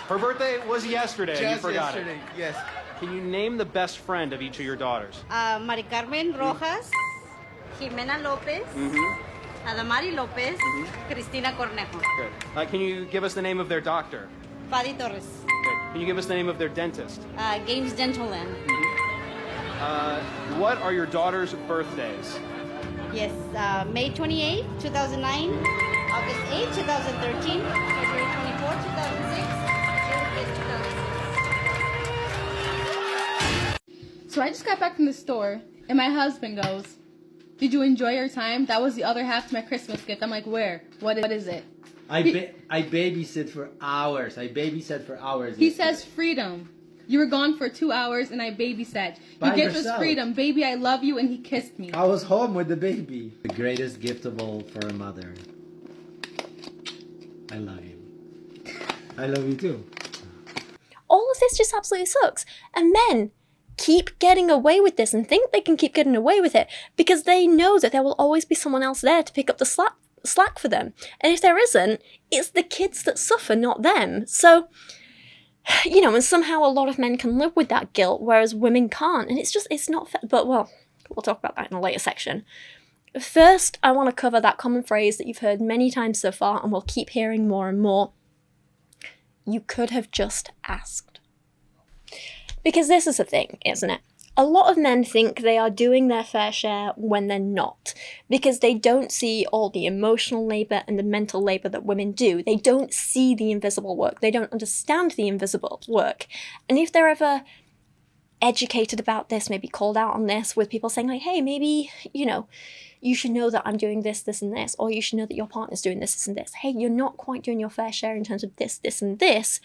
S13: Her birthday was yesterday, and you forgot
S16: yesterday.
S13: it.
S16: Yes.
S13: Can you name the best friend of each of your daughters?
S17: Mari Carmen Rojas, Jimena Lopez, Adamari Lopez, Cristina Cornejo.
S13: Good. Can you give us the name of their doctor?
S17: Fadi Torres.
S13: Good. Can you give us the name of their dentist?
S17: Games Dental Land.
S13: What are your daughter's birthdays?
S17: Yes, May 28, 2009, August 8, 2013, February 24, 2006, June 5, 2006.
S5: So I just got back from the store, and my husband goes, "Did you enjoy your time? That was the other half to my Christmas gift." I'm like, "Where? What is it?"
S4: I babysit for hours.
S5: He says freedom. You were gone for 2 hours and I babysat.
S4: By
S5: Your gift was
S4: yourself.
S5: freedom. Baby, I love you, and he kissed me.
S4: I was home with the baby. The greatest gift of all for a mother. I love you. I love you too.
S9: All of this just absolutely sucks. And men keep getting away with this and think they can keep getting away with it because they know that there will always be someone else there to pick up the slack for them. And if there isn't, it's the kids that suffer, not them. So, you know, and somehow a lot of men can live with that guilt, whereas women can't. And it's not fair. But, well, we'll talk about that in a later section. First, I want to cover that common phrase that you've heard many times so far and will keep hearing more and more. You could have just asked. Because this is the thing, isn't it? A lot of men think they are doing their fair share when they're not, because they don't see all the emotional labour and the mental labour that women do. They don't see the invisible work. They don't understand the invisible work. And if they're ever educated about this, maybe called out on this, with people saying like, hey, maybe, you know, you should know that I'm doing this, this and this, or you should know that your partner's doing this, this and this. Hey, you're not quite doing your fair share in terms of this, this and this.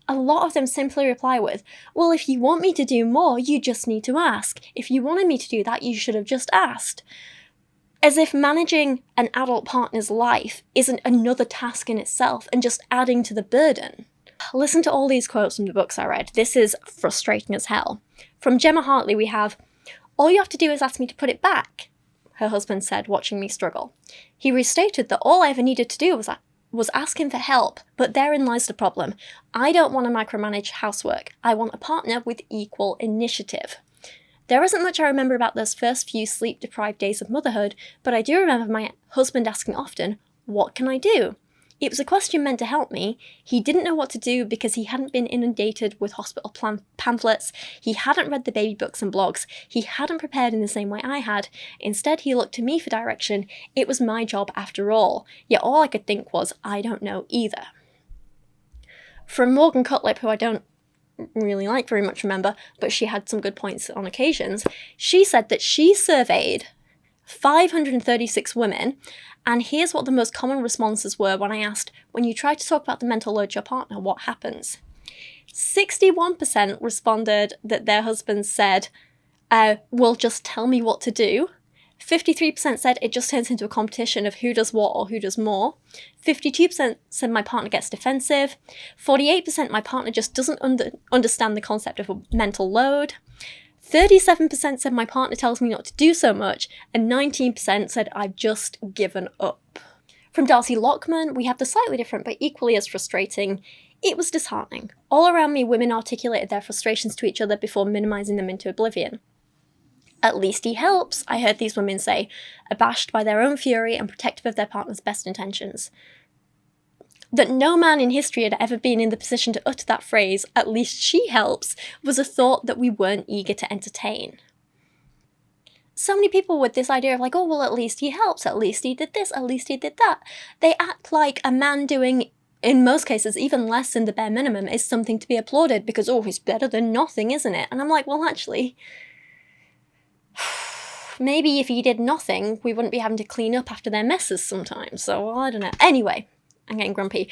S9: a lot of them simply reply with, well, if you want me to do more, you just need to ask. If you wanted me to do that, you should have just asked. As if managing an adult partner's life isn't another task in itself and just adding to the burden. Listen to all these quotes from the books I read. This is frustrating as hell. From Gemma Hartley we have, all you have to do is ask me to put it back, her husband said, watching me struggle. He restated that all I ever needed to do was ask him for help, but therein lies the problem. I don't want to micromanage housework. I want a partner with equal initiative. There isn't much I remember about those first few sleep-deprived days of motherhood, but I do remember my husband asking often, what can I do? It was a question meant to help me. He didn't know what to do because he hadn't been inundated with hospital pamphlets, he hadn't read the baby books and blogs, he hadn't prepared in the same way I had. Instead, he looked to me for direction. It was my job after all. Yet all I could think was, I don't know either. From Morgan Cutlip, who I don't really like very much remember, but she had some good points on occasions, she said that she surveyed 536 women, and here's what the most common responses were when I asked, when you try to talk about the mental load to your partner, what happens? 61% responded that their husbands said, well, just tell me what to do. 53% said it just turns into a competition of who does what or who does more. 52% said my partner gets defensive. 48% my partner just doesn't understand the concept of a mental load. 37% said my partner tells me not to do so much, and 19% said I've just given up. From Darcy Lockman, we have the slightly different but equally as frustrating, it was disheartening. All around me, women articulated their frustrations to each other before minimising them into oblivion. At least he helps, I heard these women say, abashed by their own fury and protective of their partner's best intentions. That no man in history had ever been in the position to utter that phrase, at least she helps, was a thought that we weren't eager to entertain. So many people with this idea of like, oh, well, at least he helps, at least he did this, at least he did that. They act like a man doing, in most cases, even less than the bare minimum is something to be applauded because, oh, he's better than nothing, isn't it? And I'm like, well, actually, maybe if he did nothing, we wouldn't be having to clean up after their messes sometimes. So, well, I don't know. Anyway, I'm getting grumpy.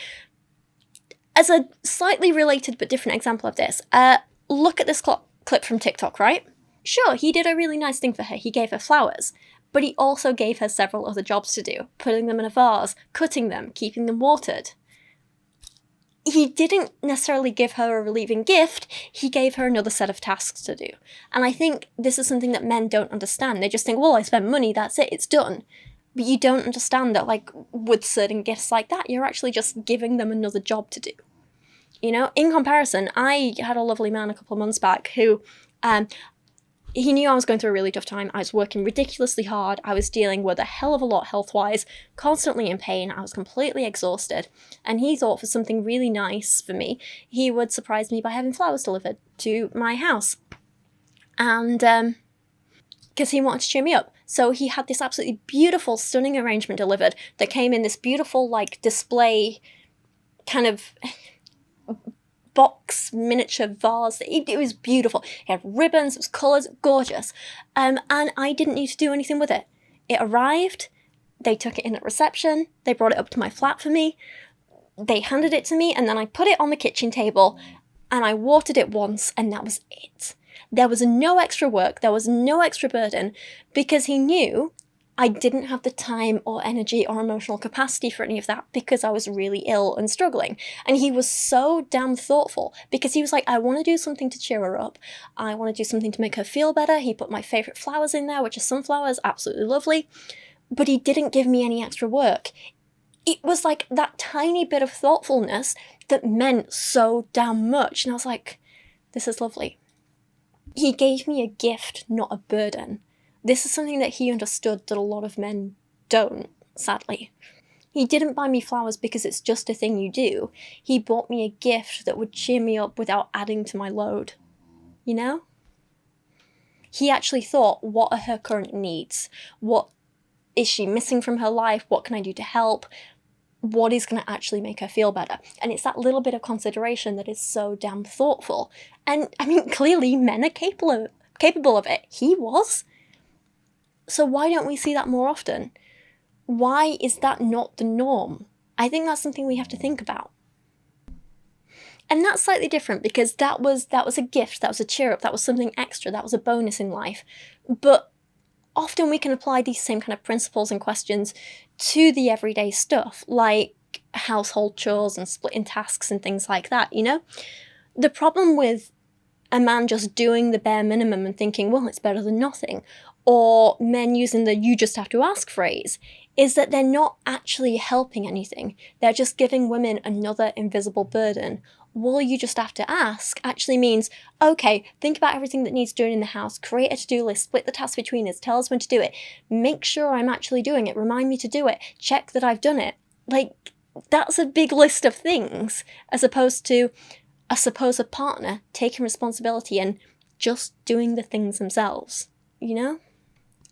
S9: As a slightly related but different example of this, look at this clip from TikTok, right? Sure, he did a really nice thing for her. He gave her flowers. But he also gave her several other jobs to do. Putting them in a vase, cutting them, keeping them watered. He didn't necessarily give her a relieving gift, he gave her another set of tasks to do. And I think this is something that men don't understand. They just think, well, I spent money, that's it, it's done. But you don't understand that, like, with certain gifts like that, you're actually just giving them another job to do. You know, in comparison, I had a lovely man a couple of months back who, he knew I was going through a really tough time. I was working ridiculously hard. I was dealing with a hell of a lot health-wise, constantly in pain. I was completely exhausted. And he thought for something really nice for me, he would surprise me by having flowers delivered to my house. And, because he wanted to cheer me up. So he had this absolutely beautiful, stunning arrangement delivered that came in this beautiful, like, display kind of box miniature vase. It was beautiful. It had ribbons, it was colours, gorgeous. And I didn't need to do anything with it. It arrived, they took it in at reception, they brought it up to my flat for me, they handed it to me, and then I put it on the kitchen table, and I watered it once, and that was it. There was no extra work, there was no extra burden, because he knew I didn't have the time or energy or emotional capacity for any of that because I was really ill and struggling. And he was so damn thoughtful because he was like, I want to do something to cheer her up. I want to do something to make her feel better. He put my favourite flowers in there, which are sunflowers, absolutely lovely. But he didn't give me any extra work. It was like that tiny bit of thoughtfulness that meant so damn much. And I was like, this is lovely. He gave me a gift, not a burden. This is something that he understood that a lot of men don't, sadly. He didn't buy me flowers because it's just a thing you do. He bought me a gift that would cheer me up without adding to my load. You know? He actually thought, what are her current needs? What is she missing from her life? What can I do to help? What is going to actually make her feel better? And it's that little bit of consideration that is so damn thoughtful. And, I mean, clearly men are capable of it. He was. So why don't we see that more often? Why is that not the norm? I think that's something we have to think about. And that's slightly different because that was a gift, that was a cheer up, that was something extra, that was a bonus in life. But often we can apply these same kind of principles and questions to the everyday stuff, like household chores and splitting tasks and things like that, you know? The problem with a man just doing the bare minimum and thinking, well, it's better than nothing, or men using the you just have to ask phrase, is that they're not actually helping anything. They're just giving women another invisible burden. Well, you just have to ask actually means, okay, think about everything that needs doing in the house, create a to-do list, split the tasks between us, tell us when to do it, make sure I'm actually doing it, remind me to do it, check that I've done it. Like, that's a big list of things, as opposed to a supposed partner taking responsibility and just doing the things themselves, you know?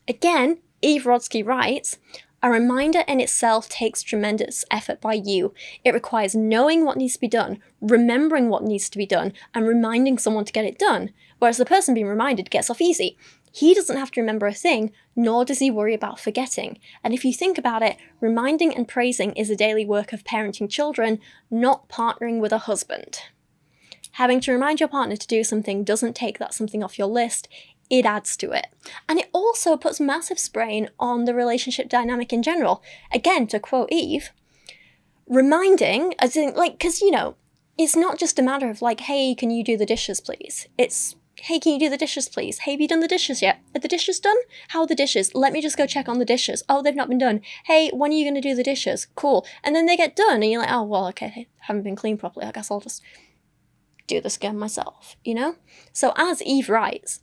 S9: Again, Eve Rodsky writes, a reminder in itself takes tremendous effort by you. It requires knowing what needs to be done, remembering what needs to be done, and reminding someone to get it done, whereas the person being reminded gets off easy. He doesn't have to remember a thing, nor does he worry about forgetting. And if you think about it, reminding and praising is a daily work of parenting children, not partnering with a husband. Having to remind your partner to do something doesn't take that something off your list, it adds to it. And it also puts massive strain on the relationship dynamic in general. Again, to quote Eve, reminding, as in, like, because, you know, it's not just a matter of like, hey, can you do the dishes, please? It's, hey, can you do the dishes, please? Hey, have you done the dishes yet? Are the dishes done? How are the dishes? Let me just go check on the dishes. Oh, they've not been done. Hey, when are you going to do the dishes? Cool. And then they get done and you're like, oh, well, okay, they haven't been cleaned properly. I guess I'll just do this again myself, you know? So as Eve writes,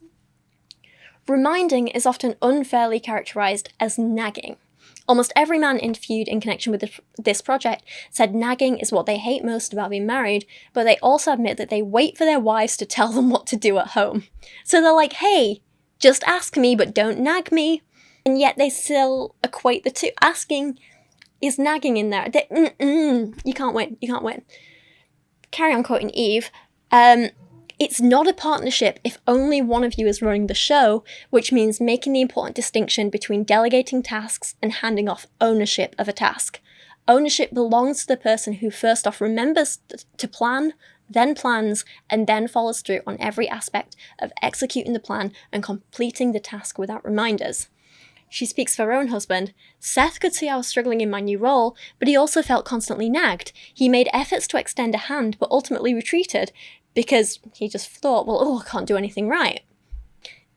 S9: reminding is often unfairly characterised as nagging. Almost every man interviewed in connection with this project said nagging is what they hate most about being married, but they also admit that they wait for their wives to tell them what to do at home. So they're like, hey, just ask me, but don't nag me. And yet they still equate the two. Asking is nagging in there. You can't win. You can't win. Carry on quoting Eve. It's not a partnership if only one of you is running the show, which means making the important distinction between delegating tasks and handing off ownership of a task. Ownership belongs to the person who first off remembers to plan, then plans, and then follows through on every aspect of executing the plan and completing the task without reminders. She speaks for her own husband. Seth could see I was struggling in my new role, but he also felt constantly nagged. He made efforts to extend a hand, but ultimately retreated, because he just thought, well, I can't do anything right.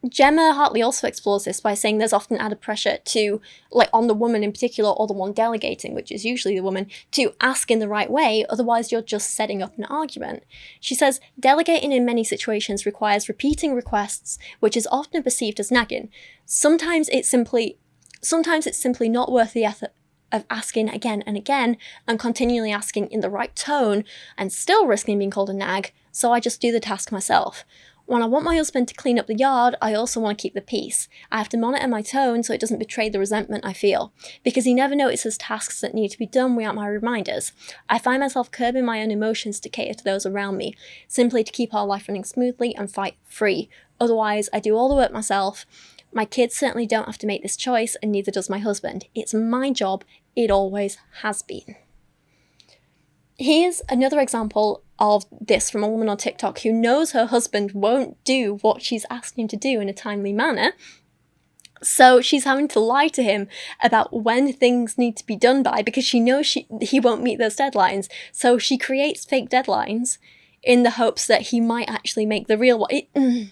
S9: Gemma Hartley also explores this by saying there's often added pressure to, like on the woman in particular, or the one delegating, which is usually the woman, to ask in the right way, otherwise you're just setting up an argument. She says, delegating in many situations requires repeating requests, which is often perceived as nagging. Sometimes it's simply not worth the effort of asking again and again, and continually asking in the right tone, and still risking being called a nag, so I just do the task myself. When I want my husband to clean up the yard, I also want to keep the peace. I have to monitor my tone so it doesn't betray the resentment I feel, because he never notices tasks that need to be done without my reminders. I find myself curbing my own emotions to cater to those around me, simply to keep our life running smoothly and fight free. Otherwise, I do all the work myself. My kids certainly don't have to make this choice, and neither does my husband. It's my job. It always has been. Here's another example of this from a woman on TikTok who knows her husband won't do what she's asked him to do in a timely manner. So she's having to lie to him about when things need to be done by, because she knows he won't meet those deadlines. So she creates fake deadlines in the hopes that he might actually make the real one.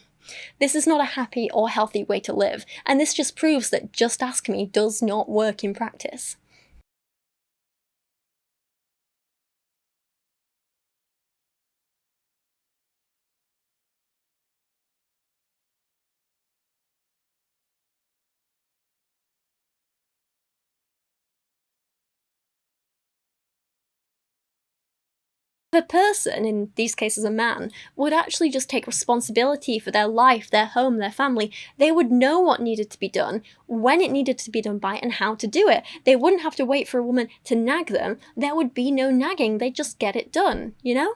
S9: This is not a happy or healthy way to live. And this just proves that just ask me does not work in practice. If a person, in these cases a man, would actually just take responsibility for their life, their home, their family, they would know what needed to be done, when it needed to be done by, and how to do it. They wouldn't have to wait for a woman to nag them. There would be no nagging. They'd just get it done, you know?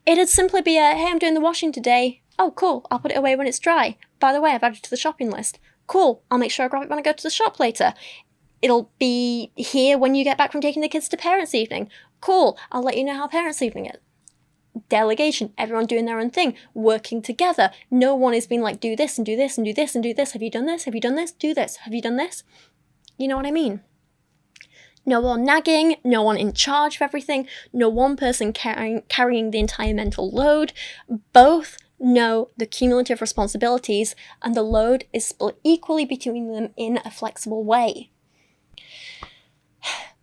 S9: It'd simply be a, hey, I'm doing the washing today. Oh, cool, I'll put it away when it's dry. By the way, I've added it to the shopping list. Cool, I'll make sure I grab it when I go to the shop later. It'll be here when you get back from taking the kids to parents' evening. Cool, I'll let you know how parents' evening is. delegation, everyone doing their own thing, working together. No one is being like, do this and do this and do this and do this. Have you done this? Have you done this? Do this. Have you done this? You know what I mean? No one nagging, no one in charge of everything, no one person carrying the entire mental load. Both know the cumulative responsibilities, and the load is split equally between them in a flexible way.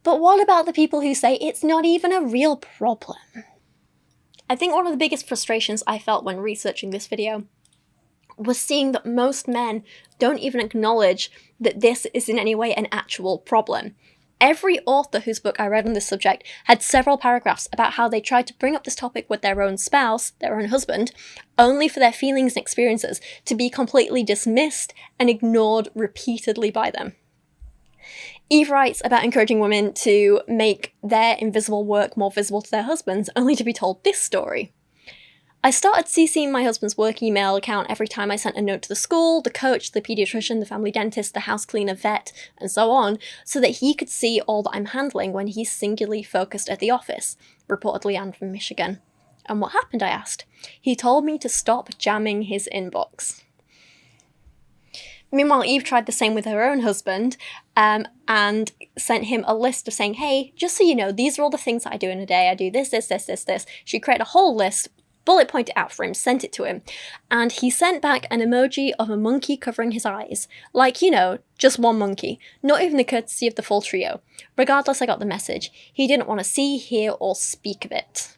S9: But what about the people who say it's not even a real problem? I think one of the biggest frustrations I felt when researching this video was seeing that most men don't even acknowledge that this is in any way an actual problem. Every author whose book I read on this subject had several paragraphs about how they tried to bring up this topic with their own spouse, their own husband, only for their feelings and experiences to be completely dismissed and ignored repeatedly by them. Eve writes about encouraging women to make their invisible work more visible to their husbands, only to be told this story. I started CCing my husband's work email account every time I sent a note to the school, the coach, the paediatrician, the family dentist, the house cleaner, vet, and so on, so that he could see all that I'm handling when he's singularly focused at the office, reportedly Anne from Michigan. And what happened, I asked. He told me to stop jamming his inbox. Meanwhile, Eve tried the same with her own husband, and sent him a list of saying, hey, just so you know, these are all the things that I do in a day. I do this, this, this, this, this. She created a whole list, bullet pointed out for him, sent it to him, and he sent back an emoji of a monkey covering his eyes. Like, you know, just one monkey. Not even the courtesy of the full trio. Regardless, I got the message. He didn't want to see, hear, or speak of it.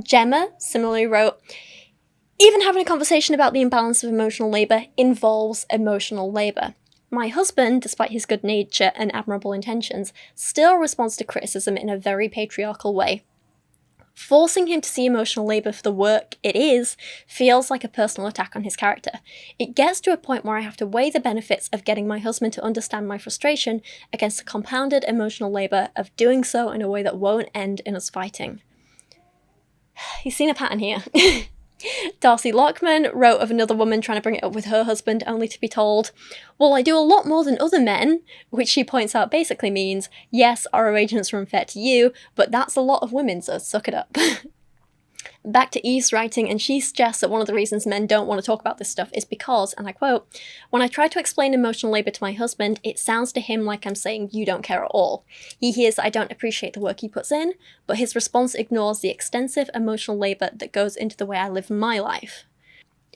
S9: Gemma similarly wrote, even having a conversation about the imbalance of emotional labour involves emotional labour. My husband, despite his good nature and admirable intentions, still responds to criticism in a very patriarchal way. Forcing him to see emotional labour for the work it is feels like a personal attack on his character. It gets to a point where I have to weigh the benefits of getting my husband to understand my frustration against the compounded emotional labour of doing so in a way that won't end in us fighting. You've seen a pattern here. Darcy Lockman wrote of another woman trying to bring it up with her husband, only to be told, well, I do a lot more than other men, which she points out basically means, yes, our arrangements are unfair to you, but that's a lot of women, so suck it up. Back to Eve's writing, and she suggests that one of the reasons men don't want to talk about this stuff is because, and I quote, when I try to explain emotional labour to my husband, it sounds to him like I'm saying you don't care at all. He hears that I don't appreciate the work he puts in, but his response ignores the extensive emotional labour that goes into the way I live my life.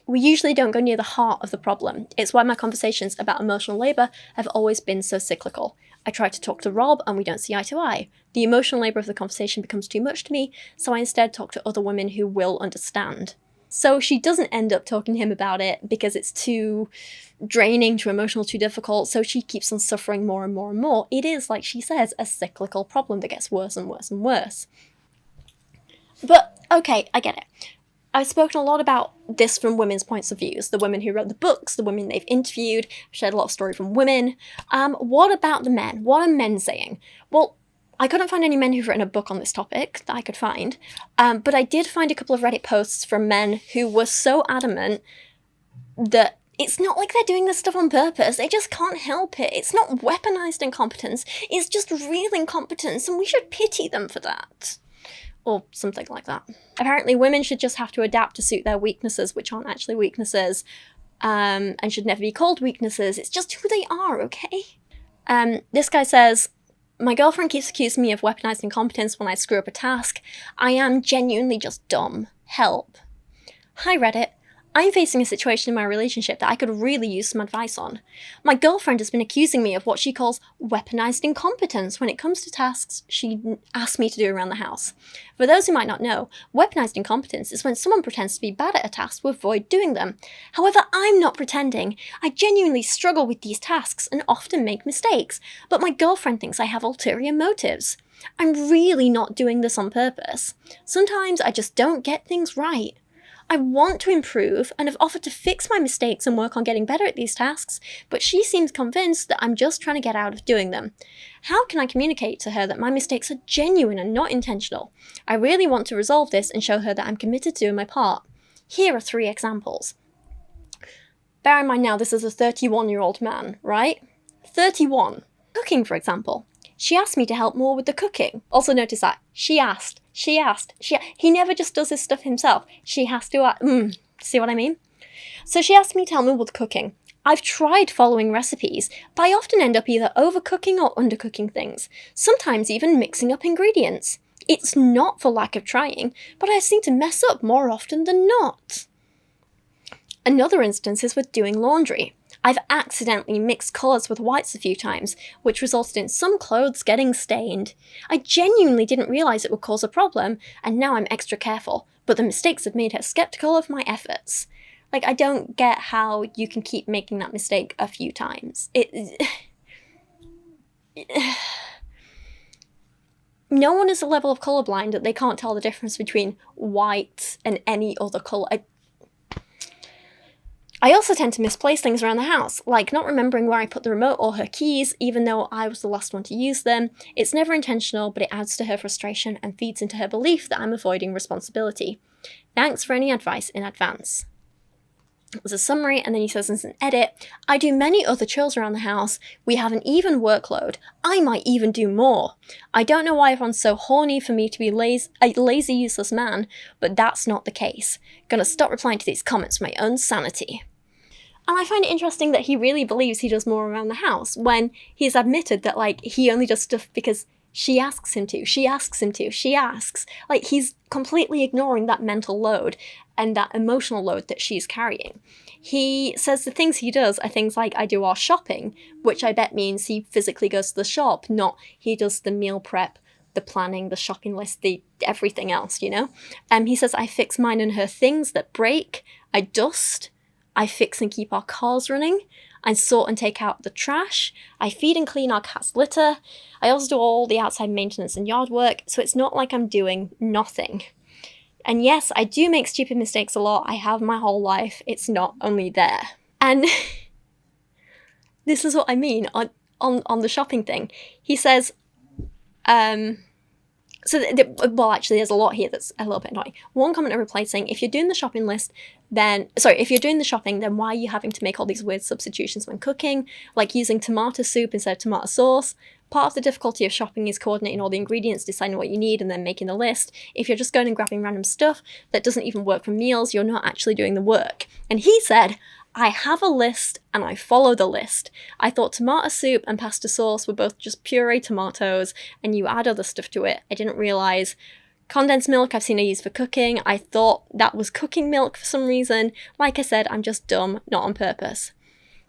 S9: We usually don't go near the heart of the problem. It's why my conversations about emotional labour have always been so cyclical. I try to talk to Rob and we don't see eye to eye. The emotional labour of the conversation becomes too much to me, so I instead talk to other women who will understand. So she doesn't end up talking to him about it because it's too draining, too emotional, too difficult, so she keeps on suffering more and more and more. It is, like she says, a cyclical problem that gets worse and worse and worse. But, okay, I get it. I've spoken a lot about this from women's points of views, the women who wrote the books, the women they've interviewed, shared a lot of story from women. What about the men? What are men saying? Well, I couldn't find any men who've written a book on this topic that I could find, but I did find a couple of Reddit posts from men who were so adamant that it's not like they're doing this stuff on purpose, they just can't help it. It's not weaponized incompetence, it's just real incompetence, and we should pity them for that. Or something like that. Apparently women should just have to adapt to suit their weaknesses, which aren't actually weaknesses, and should never be called weaknesses. It's just who they are, okay? This guy says, my girlfriend keeps accusing me of weaponized incompetence when I screw up a task. I am genuinely just dumb. Help. Hi Reddit. I'm facing a situation in my relationship that I could really use some advice on. My girlfriend has been accusing me of what she calls weaponized incompetence when it comes to tasks she asks me to do around the house. For those who might not know, weaponized incompetence is when someone pretends to be bad at a task to avoid doing them. However, I'm not pretending. I genuinely struggle with these tasks and often make mistakes, but my girlfriend thinks I have ulterior motives. I'm really not doing this on purpose. Sometimes I just don't get things right. I want to improve and have offered to fix my mistakes and work on getting better at these tasks, but she seems convinced that I'm just trying to get out of doing them. How can I communicate to her that my mistakes are genuine and not intentional? I really want to resolve this and show her that I'm committed to doing my part. Here are 3 examples. Bear in mind now, this is a 31-year-old man, right? 31. Cooking, for example. She asked me to help more with the cooking. Also notice that. She asked. He never just does his stuff himself. She has to see what I mean? So she asked me to help me with cooking. I've tried following recipes, but I often end up either overcooking or undercooking things, sometimes even mixing up ingredients. It's not for lack of trying, but I seem to mess up more often than not. Another instance is with doing laundry. I've accidentally mixed colours with whites a few times, which resulted in some clothes getting stained. I genuinely didn't realise it would cause a problem, and now I'm extra careful, but the mistakes have made her sceptical of my efforts. Like, I don't get how you can keep making that mistake a few times. No one is a level of colourblind that they can't tell the difference between white and any other colour. I also tend to misplace things around the house, like not remembering where I put the remote or her keys, even though I was the last one to use them. It's never intentional, but it adds to her frustration and feeds into her belief that I'm avoiding responsibility. Thanks for any advice in advance. There's a summary, and then he says as an edit, I do many other chores around the house. We have an even workload. I might even do more. I don't know why everyone's so horny for me to be a lazy, useless man, but that's not the case. Gonna stop replying to these comments for my own sanity. And I find it interesting that he really believes he does more around the house when he's admitted that, like, he only does stuff because she asks him to, she asks. Like, he's completely ignoring that mental load and that emotional load that she's carrying. He says the things he does are things like, I do our shopping, which I bet means he physically goes to the shop, not he does the meal prep, the planning, the shopping list, the everything else, you know? He says, I fix mine and her things that break, I dust, I fix and keep our cars running, I sort and take out the trash, I feed and clean our cat's litter, I also do all the outside maintenance and yard work, so it's not like I'm doing nothing. And yes, I do make stupid mistakes a lot, I have my whole life, it's not only there. And this is what I mean on the shopping thing. He says, well, actually, there's a lot here that's a little bit annoying. One commenter replied saying, if you're doing the shopping, then why are you having to make all these weird substitutions when cooking, like using tomato soup instead of tomato sauce? Part of the difficulty of shopping is coordinating all the ingredients, deciding what you need, and then making the list. If you're just going and grabbing random stuff that doesn't even work for meals, you're not actually doing the work. And he said, I have a list and I follow the list. I thought tomato soup and pasta sauce were both just puree tomatoes and you add other stuff to it. I didn't realise. Condensed milk I've seen her use for cooking. I thought that was cooking milk for some reason. Like I said, I'm just dumb, not on purpose.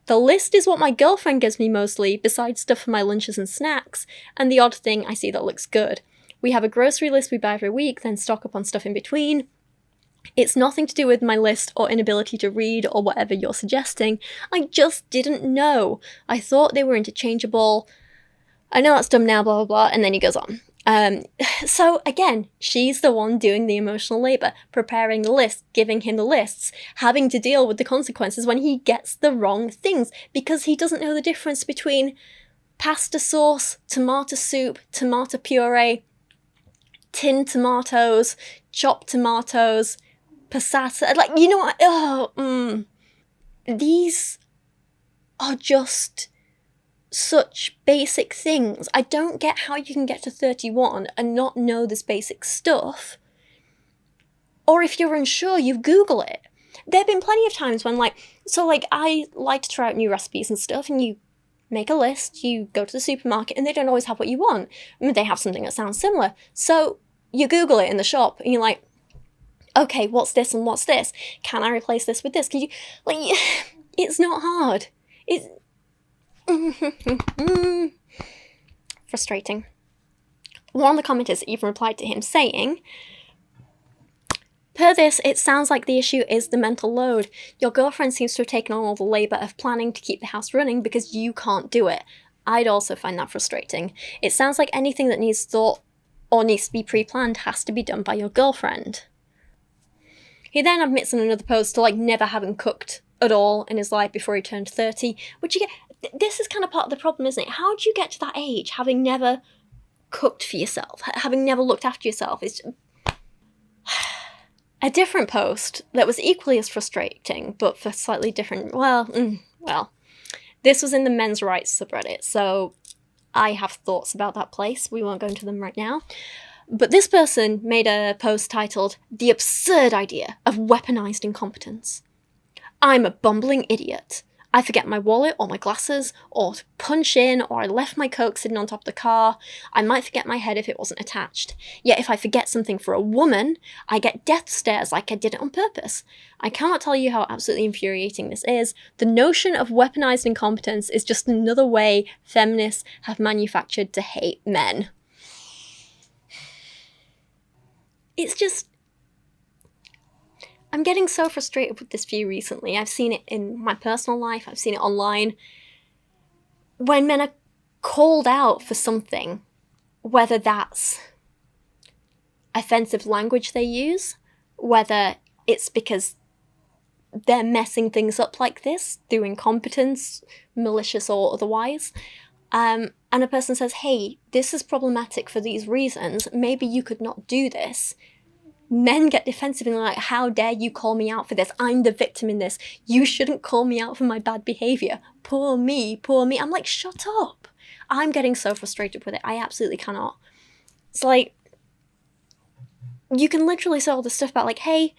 S9: The list is what my girlfriend gives me mostly, besides stuff for my lunches and snacks, and the odd thing I see that looks good. We have a grocery list we buy every week, then stock up on stuff in between. It's nothing to do with my list or inability to read or whatever you're suggesting. I just didn't know. I thought they were interchangeable. I know that's dumb now, blah, blah, blah, and then he goes on. So again, she's the one doing the emotional labour, preparing the list, giving him the lists, having to deal with the consequences when he gets the wrong things, because he doesn't know the difference between pasta sauce, tomato soup, tomato puree, tinned tomatoes, chopped tomatoes, passata, like, you know what, these are just such basic things. I don't get how you can get to 31 and not know this basic stuff. Or if you're unsure, you Google it. There have been plenty of times when, I like to try out new recipes and stuff, and you make a list, you go to the supermarket, and they don't always have what you want. I mean, they have something that sounds similar. So you Google it in the shop, and you're like, okay, what's this and what's this? Can I replace this with this? Can you, it's not hard. It's frustrating. One of the commenters even replied to him saying, per this, it sounds like the issue is the mental load. Your girlfriend seems to have taken on all the labour of planning to keep the house running because you can't do it. I'd also find that frustrating. It sounds like anything that needs thought or needs to be pre-planned has to be done by your girlfriend. He then admits in another post to never having cooked at all in his life before he turned 30, which you get, this is kind of part of the problem, isn't it? How do you get to that age having never cooked for yourself, having never looked after yourself? It's a different post that was equally as frustrating, but for slightly different, well, this was in the men's rights subreddit, so I have thoughts about that place. We won't go into them right now. But this person made a post titled, "The Absurd Idea of Weaponized Incompetence." I'm a bumbling idiot. I forget my wallet or my glasses, or to punch in, or I left my Coke sitting on top of the car. I might forget my head if it wasn't attached. Yet if I forget something for a woman, I get death stares like I did it on purpose. I cannot tell you how absolutely infuriating this is. The notion of weaponized incompetence is just another way feminists have manufactured to hate men. It's just... I'm getting so frustrated with this view recently. I've seen it in my personal life, I've seen it online. When men are called out for something, whether that's offensive language they use, whether it's because they're messing things up like this through incompetence, malicious or otherwise, and a person says, hey, this is problematic for these reasons, maybe you could not do this. Men get defensive and like, how dare you call me out for this? I'm the victim in this. You shouldn't call me out for my bad behaviour. Poor me, poor me. I'm like, shut up. I'm getting so frustrated with it. I absolutely cannot. It's like, you can literally say all this stuff about like, hey,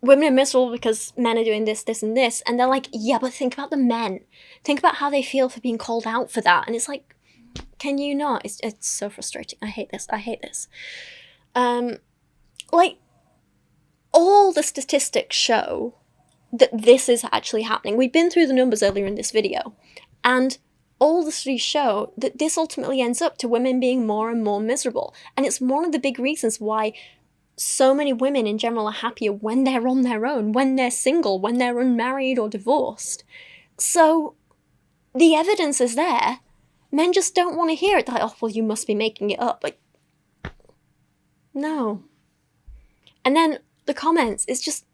S9: women are miserable because men are doing this, this, and this. And they're like, yeah, but think about the men. Think about how they feel for being called out for that. And it's like, can you not? It's so frustrating. I hate this. I hate this. Like, all the statistics show that this is actually happening. We've been through the numbers earlier in this video, and all the studies show that this ultimately ends up to women being more and more miserable. And it's one of the big reasons why so many women in general are happier when they're on their own, when they're single, when they're unmarried or divorced. So the evidence is there. Men just don't want to hear it. They're like, oh, well, you must be making it up. Like, no. And then the comments, it's just...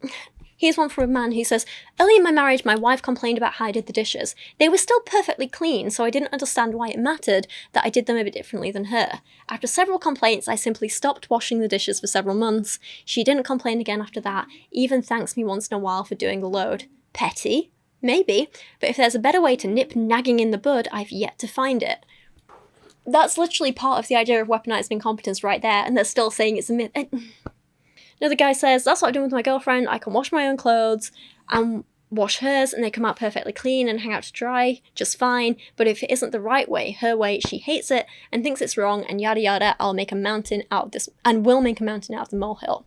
S9: Here's one from a man who says, early in my marriage, my wife complained about how I did the dishes. They were still perfectly clean, so I didn't understand why it mattered that I did them a bit differently than her. After several complaints, I simply stopped washing the dishes for several months. She didn't complain again after that, even thanks me once in a while for doing the load. Petty? Maybe, but if there's a better way to nip nagging in the bud, I've yet to find it. That's literally part of the idea of weaponized incompetence right there, and they're still saying it's a myth. Another guy says, that's what I do with my girlfriend. I can wash my own clothes and wash hers, and they come out perfectly clean and hang out to dry just fine. But if it isn't the right way, her way, she hates it and thinks it's wrong, and yada yada, I'll make a mountain out of this, and will make a mountain out of the molehill.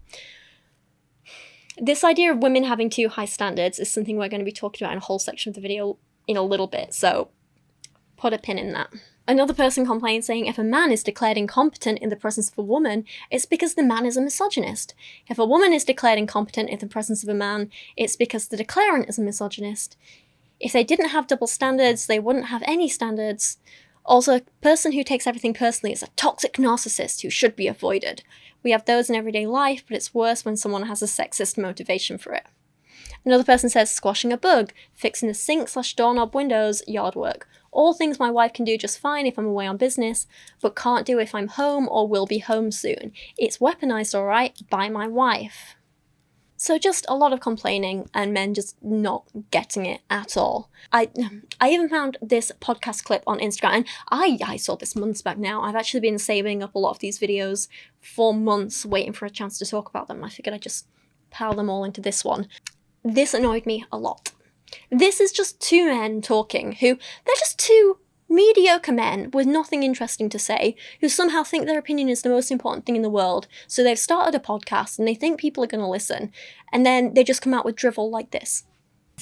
S9: This idea of women having too high standards is something we're going to be talking about in a whole section of the video in a little bit, so put a pin in that. Another person complains saying if a man is declared incompetent in the presence of a woman, it's because the man is a misogynist. If a woman is declared incompetent in the presence of a man, it's because the declarant is a misogynist. If they didn't have double standards, they wouldn't have any standards. Also, a person who takes everything personally is a toxic narcissist who should be avoided. We have those in everyday life, but it's worse when someone has a sexist motivation for it. Another person says squashing a bug, fixing the sink/doorknob windows, yard work. All things my wife can do just fine if I'm away on business, but can't do if I'm home or will be home soon. It's weaponized, alright, by my wife. So just a lot of complaining and men just not getting it at all. I even found this podcast clip on Instagram, and I saw this months back now. I've actually been saving up a lot of these videos for months, waiting for a chance to talk about them. I figured I'd just pile them all into this one. This annoyed me a lot. This is just two men talking they're just two mediocre men with nothing interesting to say, who somehow think their opinion is the most important thing in the world, so they've started a podcast and they think people are going to listen, and then they just come out with drivel like this.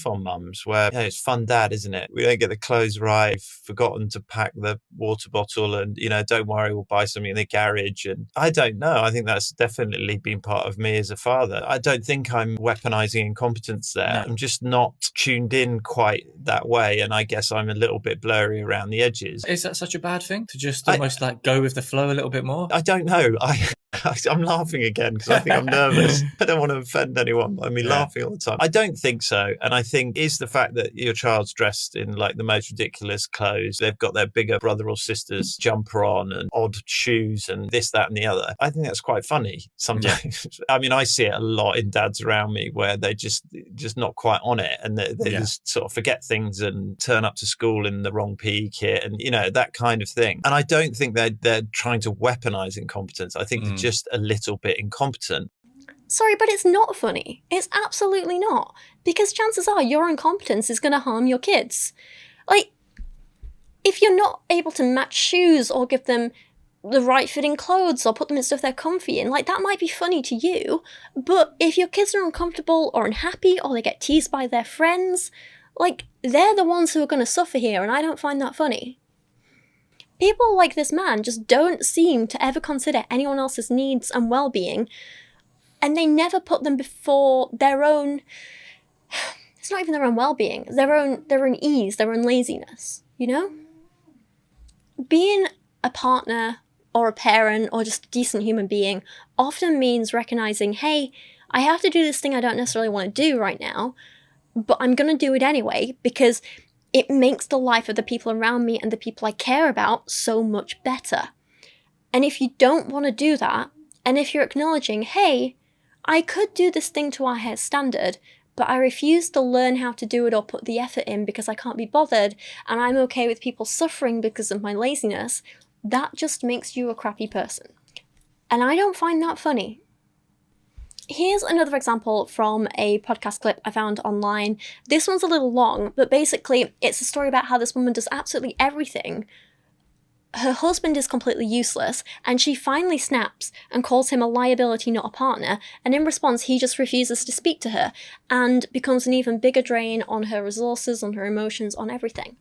S2: On mums where it's fun dad, isn't it? We don't get the clothes right, I've forgotten to pack the water bottle, and don't worry, we'll buy something in the garage. And I don't know, I think that's definitely been part of me as a father. I don't think I'm weaponizing incompetence there. No. I'm just not tuned in quite that way, and I guess I'm a little bit blurry around the edges.
S18: Is that such a bad thing to just almost go with the flow a little bit more?
S2: I don't know. I'm laughing again because I think I'm nervous. I don't want to offend anyone by me laughing all the time. I don't think so. And I think is the fact that your child's dressed in like the most ridiculous clothes. They've got their bigger brother or sister's jumper on and odd shoes and this, that, and the other. I think that's quite funny sometimes. I mean, I see it a lot in dads around me where they just not quite on it, and they just sort of forget things and turn up to school in the wrong PE kit and, that kind of thing. And I don't think they're trying to weaponize incompetence. I think they're just a little bit incompetent.
S9: Sorry, but it's not funny. It's absolutely not. Because chances are your incompetence is going to harm your kids. Like, if you're not able to match shoes or give them the right fitting clothes or put them in stuff they're comfy in, like, that might be funny to you. But if your kids are uncomfortable or unhappy or they get teased by their friends, like, they're the ones who are going to suffer here, and I don't find that funny. People like this man just don't seem to ever consider anyone else's needs and well-being, and they never put them before their own, it's not even their own well-being, their own ease, their own laziness, Being a partner or a parent or just a decent human being often means recognizing, hey, I have to do this thing I don't necessarily want to do right now, but I'm going to do it anyway because it makes the life of the people around me and the people I care about so much better. And if you don't want to do that, and if you're acknowledging, hey, I could do this thing to our highest standard, but I refuse to learn how to do it or put the effort in because I can't be bothered, and I'm okay with people suffering because of my laziness, that just makes you a crappy person. And I don't find that funny. Here's another example from a podcast clip I found online. This one's a little long, but basically it's a story about how this woman does absolutely everything. Her husband is completely useless, and she finally snaps and calls him a liability, not a partner, and in response he just refuses to speak to her, and becomes an even bigger drain on her resources, on her emotions, on everything.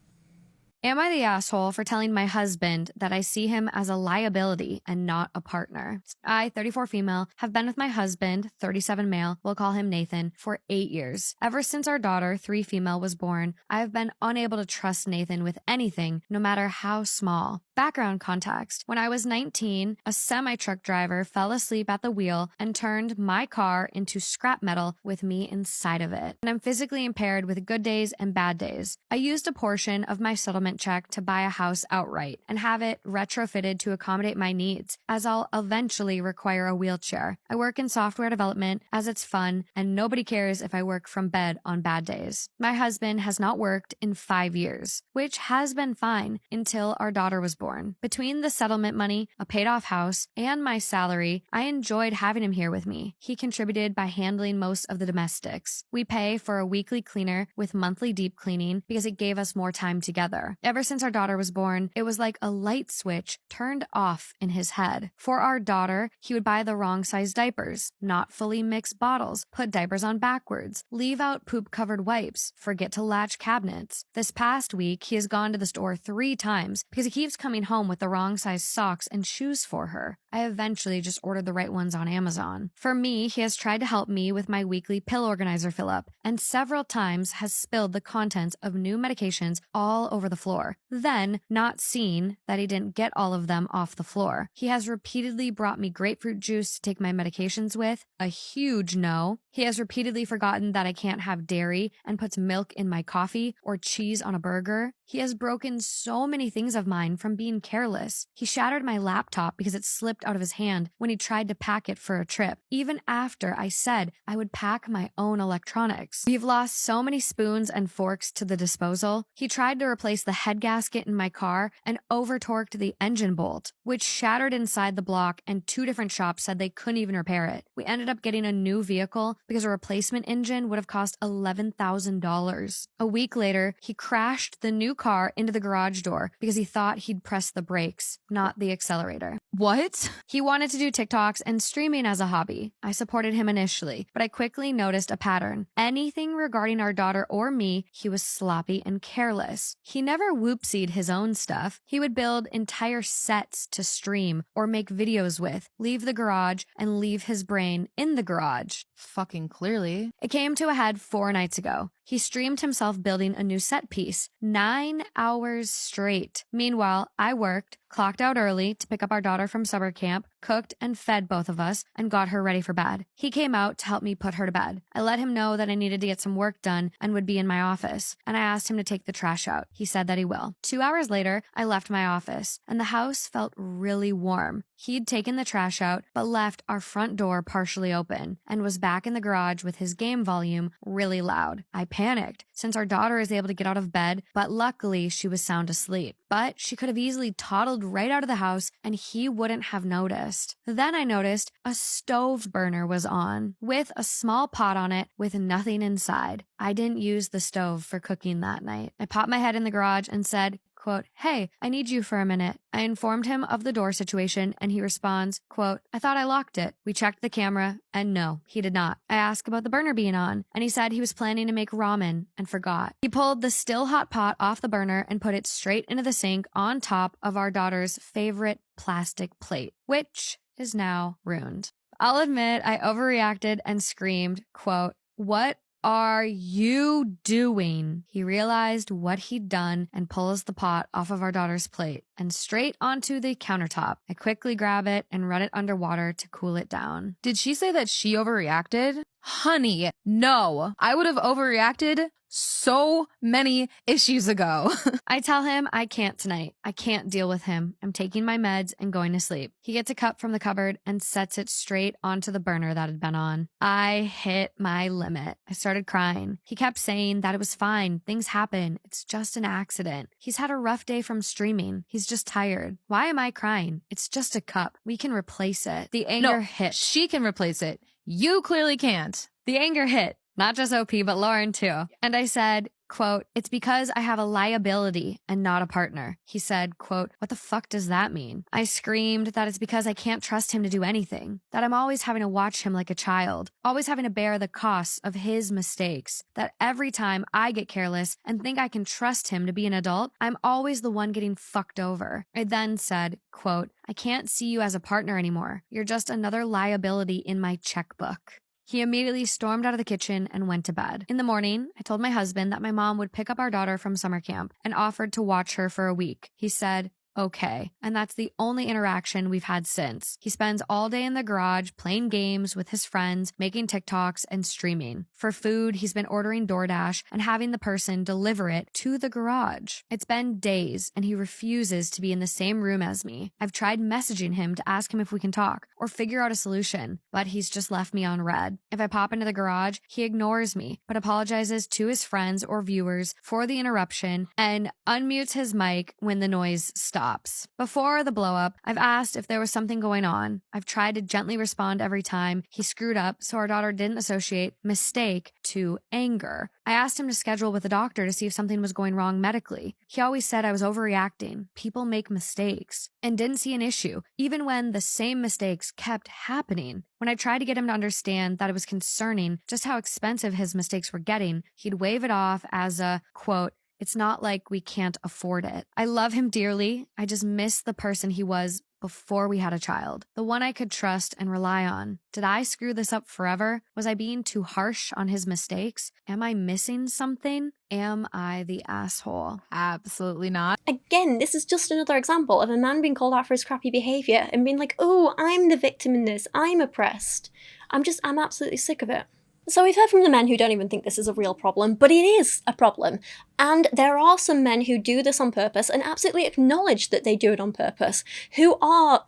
S8: Am I the asshole for telling my husband that I see him as a liability and not a partner? I, 34 female, have been with my husband, 37 male, we'll call him Nathan, for 8 years. Ever since our daughter, 3 female, was born, I have been unable to trust Nathan with anything, no matter how small. Background context. When I was 19, a semi-truck driver fell asleep at the wheel and turned my car into scrap metal with me inside of it. And I'm physically impaired with good days and bad days. I used a portion of my settlement check to buy a house outright and have it retrofitted to accommodate my needs, as I'll eventually require a wheelchair. I work in software development as it's fun, and nobody cares if I work from bed on bad days. My husband has not worked in 5 years, which has been fine until our daughter was born. Between the settlement money, a paid-off house, and my salary, I enjoyed having him here with me. He contributed by handling most of the domestics. We pay for a weekly cleaner with monthly deep cleaning because it gave us more time together. Ever since our daughter was born, it was like a light switch turned off in his head. For our daughter, he would buy the wrong size diapers, not fully mixed bottles, put diapers on backwards, leave out poop-covered wipes, forget to latch cabinets. This past week, he has gone to the store 3 times because he keeps coming home with the wrong size socks and shoes for her. I eventually just ordered the right ones on Amazon. For me, he has tried to help me with my weekly pill organizer fill-up, and several times has spilled the contents of new medications all over the floor. Then, not seeing that he didn't get all of them off the floor. He has repeatedly brought me grapefruit juice to take my medications with, a huge no. He has repeatedly forgotten that I can't have dairy and puts milk in my coffee or cheese on a burger. He has broken so many things of mine from being careless. He shattered my laptop because it slipped out of his hand when he tried to pack it for a trip, even after I said I would pack my own electronics. We've lost so many spoons and forks to the disposal. He tried to replace the head gasket in my car and over-torqued the engine bolt, which shattered inside the block, and 2 different shops said they couldn't even repair it. We ended up getting a new vehicle because a replacement engine would have cost $11,000. A week later, he crashed the new car into the garage door because he thought he'd press the brakes, not the accelerator. What? He wanted to do TikToks and streaming as a hobby. I supported him initially, but I quickly noticed a pattern. Anything regarding our daughter or me, he was sloppy and careless. He never whoopsied his own stuff. He would build entire sets to stream or make videos with, leave the garage, and leave his brain in the garage. Fucking clearly. It came to a head 4 nights ago. He streamed himself building a new set piece, 9 hours straight. Meanwhile, I worked, clocked out early to pick up our daughter from summer camp, cooked and fed both of us, and got her ready for bed. He came out to help me put her to bed. I let him know that I needed to get some work done and would be in my office, and I asked him to take the trash out. He said that he will. 2 hours later, I left my office, and the house felt really warm. He'd taken the trash out, but left our front door partially open, and was back in the garage with his game volume really loud. I panicked, since our daughter is able to get out of bed, but luckily she was sound asleep. But she could have easily toddled right out of the house, and he wouldn't have noticed. Then I noticed a stove burner was on, with a small pot on it with nothing inside. I didn't use the stove for cooking that night. I popped my head in the garage and said, quote, "Hey, I need you for a minute." I informed him of the door situation, and he responds, quote, "I thought I locked it." We checked the camera, and no, he did not. I asked about the burner being on, and he said he was planning to make ramen and forgot. He pulled the still hot pot off the burner and put it straight into the sink on top of our daughter's favorite plastic plate, which is now ruined. I'll admit I overreacted and screamed, quote, "What are you doing?" He realized what he'd done and pulls the pot off of our daughter's plate and straight onto the countertop. I quickly grab it and run it underwater to cool it down.
S18: Did she say that she overreacted? Honey, no. I would have overreacted so many issues ago.
S8: I tell him I can't tonight. I can't deal with him. I'm taking my meds and going to sleep. He gets a cup from the cupboard and sets it straight onto the burner that had been on. I hit my limit. I started crying. He kept saying that it was fine. Things happen. It's just an accident. He's had a rough day from streaming. He's just tired. Why am I crying? It's just a cup. We can replace it. The anger hit.
S18: She can replace it. You clearly can't.
S8: The anger hit. Not just OP, but Lauren too. And I said, quote, "It's because I have a liability and not a partner." He said, quote, "What the fuck does that mean?" I screamed that it's because I can't trust him to do anything, that I'm always having to watch him like a child, always having to bear the costs of his mistakes, that every time I get careless and think I can trust him to be an adult, I'm always the one getting fucked over. I then said, quote, "I can't see you as a partner anymore. You're just another liability in my checkbook." He immediately stormed out of the kitchen and went to bed. In the morning, I told my husband that my mom would pick up our daughter from summer camp and offered to watch her for a week. He said, okay. And that's the only interaction we've had since. He spends all day in the garage playing games with his friends, making TikToks, and streaming. For food, he's been ordering DoorDash and having the person deliver it to the garage. It's been days, and he refuses to be in the same room as me. I've tried messaging him to ask him if we can talk or figure out a solution, but he's just left me on red. If I pop into the garage, he ignores me, but apologizes to his friends or viewers for the interruption and unmutes his mic when the noise stops. Before the blow-up, I've asked if there was something going on. I've tried to gently respond every time he screwed up so our daughter didn't associate mistake to anger. I asked him to schedule with a doctor to see if something was going wrong medically. He always said I was overreacting. People make mistakes, and didn't see an issue, even when the same mistakes kept happening. When I tried to get him to understand that it was concerning just how expensive his mistakes were getting, he'd wave it off as a, quote, "It's not like we can't afford it." I love him dearly. I just miss the person he was before we had a child, the one I could trust and rely on. Did I screw this up forever? Was I being too harsh on his mistakes? Am I missing something? Am I the asshole?
S18: Absolutely not.
S9: Again, this is just another example of a man being called out for his crappy behaviour and being like, oh, I'm the victim in this. I'm oppressed. I'm absolutely sick of it. So we've heard from the men who don't even think this is a real problem, but it is a problem. And there are some men who do this on purpose and absolutely acknowledge that they do it on purpose, who are,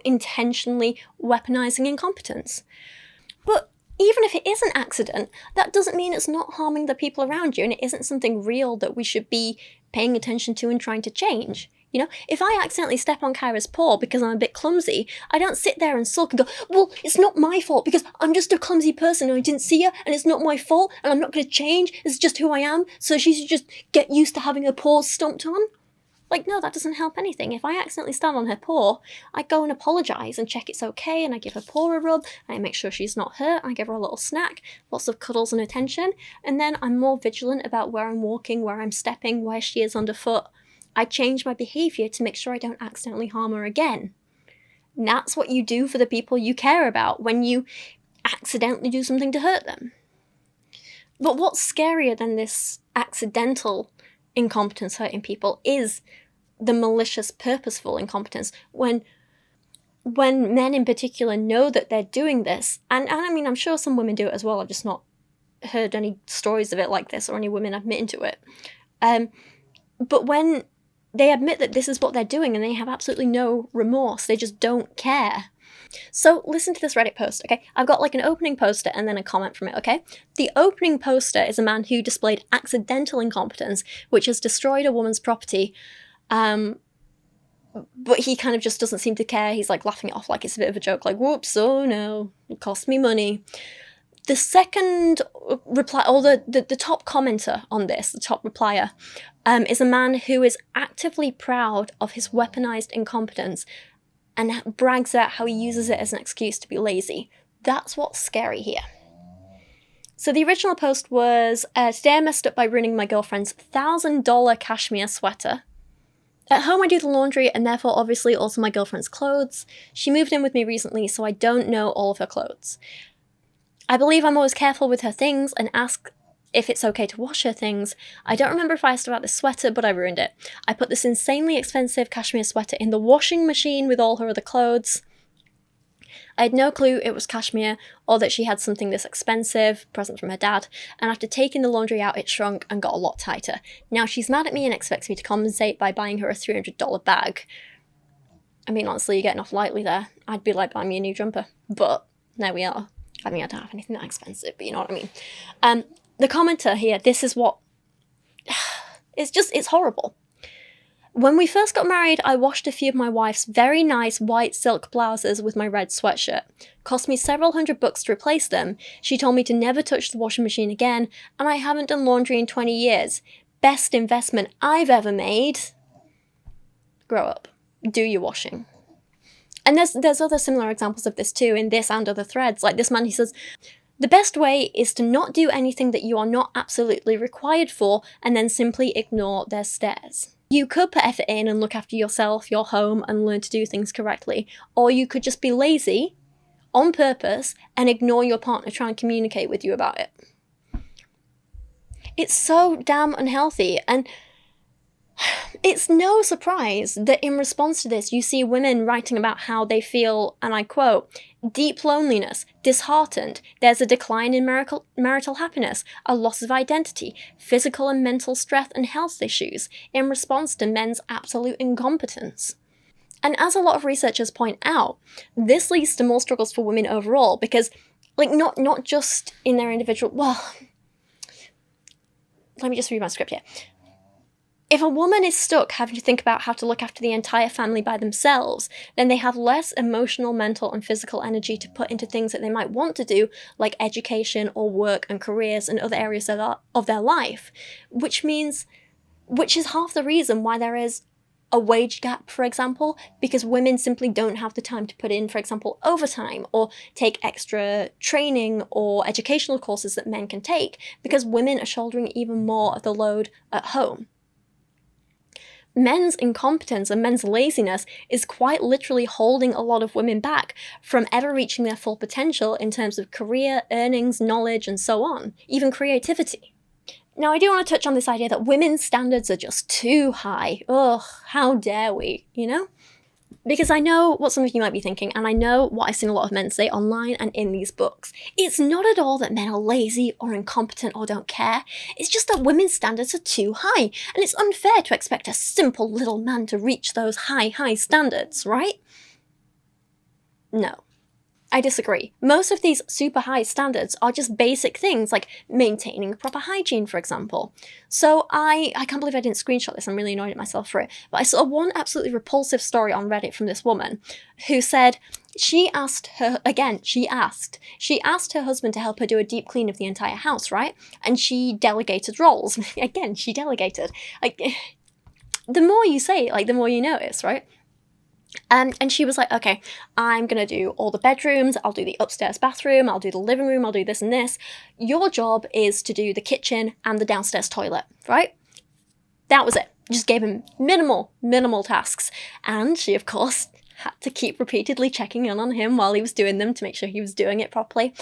S9: intentionally weaponizing incompetence. But even if it is an accident, that doesn't mean it's not harming the people around you and it isn't something real that we should be paying attention to and trying to change. If I accidentally step on Kyra's paw because I'm a bit clumsy, I don't sit there and sulk and go, well, it's not my fault because I'm just a clumsy person and I didn't see her and it's not my fault and I'm not going to change. It's just who I am. So she should just get used to having her paws stomped on. No, that doesn't help anything. If I accidentally stand on her paw, I go and apologise and check it's okay and I give her paw a rub and I make sure she's not hurt. I give her a little snack, lots of cuddles and attention. And then I'm more vigilant about where I'm walking, where I'm stepping, where she is underfoot. I change my behaviour to make sure I don't accidentally harm her again. And that's what you do for the people you care about when you accidentally do something to hurt them. But what's scarier than this accidental incompetence hurting people is the malicious, purposeful incompetence when when men in particular know that they're doing this, and I mean, I'm sure some women do it as well, I've just not heard any stories of it like this or any women admitting to it. But when they admit that this is what they're doing and they have absolutely no remorse, they just don't care. So listen to this Reddit post, okay? I've got like an opening poster and then a comment from it, okay? The opening poster is a man who displayed accidental incompetence, which has destroyed a woman's property, but he kind of just doesn't seem to care. He's like laughing it off like it's a bit of a joke, like, whoops, oh no, it cost me money. The second reply, or the top commenter on this, the top replier, is a man who is actively proud of his weaponized incompetence and brags about how he uses it as an excuse to be lazy. That's what's scary here. So the original post was, today I messed up by ruining my girlfriend's $1,000 cashmere sweater. At home I do the laundry and therefore obviously also my girlfriend's clothes. She moved in with me recently, so I don't know all of her clothes. I believe I'm always careful with her things and ask if it's okay to wash her things. I don't remember if I asked about this sweater, but I ruined it. I put this insanely expensive cashmere sweater in the washing machine with all her other clothes. I had no clue it was cashmere or that she had something this expensive, present from her dad, and after taking the laundry out it shrunk and got a lot tighter. Now she's mad at me and expects me to compensate by buying her a $300 bag. I mean, honestly, you're getting off lightly there. I'd be like, buy me a new jumper. But there we are. I mean, I don't have anything that expensive, but you know what I mean. The commenter here, this is what... It's horrible. When we first got married, I washed a few of my wife's very nice white silk blouses with my red sweatshirt. Cost me several $100 to replace them. She told me to never touch the washing machine again, and I haven't done laundry in 20 years. Best investment I've ever made. Grow up. Do your washing. And there's other similar examples of this too, in this and other threads. Like this man, he says, the best way is to not do anything that you are not absolutely required for and then simply ignore their stares. You could put effort in and look after yourself, your home, and learn to do things correctly. Or you could just be lazy, on purpose, and ignore your partner trying to communicate with you about it. It's so damn unhealthy, and it's no surprise that in response to this, you see women writing about how they feel, and I quote, deep loneliness, disheartened, there's a decline in marital happiness, a loss of identity, physical and mental stress and health issues in response to men's absolute incompetence. And as a lot of researchers point out, this leads to more struggles for women overall because, like, not just in their individual... Well, let me just read my script here. If a woman is stuck having to think about how to look after the entire family by themselves, then they have less emotional, mental, and physical energy to put into things that they might want to do, like education or work and careers and other areas of their life, which is half the reason why there is a wage gap, for example, because women simply don't have the time to put in, for example, overtime or take extra training or educational courses that men can take, because women are shouldering even more of the load at home. Men's incompetence and men's laziness is quite literally holding a lot of women back from ever reaching their full potential in terms of career, earnings, knowledge, and so on, even creativity. Now, I do want to touch on this idea that women's standards are just too high. Ugh, how dare we, you know? Because I know what some of you might be thinking, and I know what I've seen a lot of men say online and in these books. It's not at all that men are lazy or incompetent or don't care. It's just that women's standards are too high, and it's unfair to expect a simple little man to reach those high standards, right? No. I disagree. Most of these super high standards are just basic things like maintaining proper hygiene, for example. So I can't believe I didn't screenshot this. I'm really annoyed at myself for it. But I saw one absolutely repulsive story on Reddit from this woman who said she asked her husband to help her do a deep clean of the entire house, right? And she delegated roles. Again, she delegated. Like, the more you say it, like, the more you notice, right? And she was like, okay, I'm going to do all the bedrooms, I'll do the upstairs bathroom, I'll do the living room, I'll do this and this. Your job is to do the kitchen and the downstairs toilet, right? That was it. Just gave him minimal tasks. And she, of course, had to keep repeatedly checking in on him while he was doing them to make sure he was doing it properly.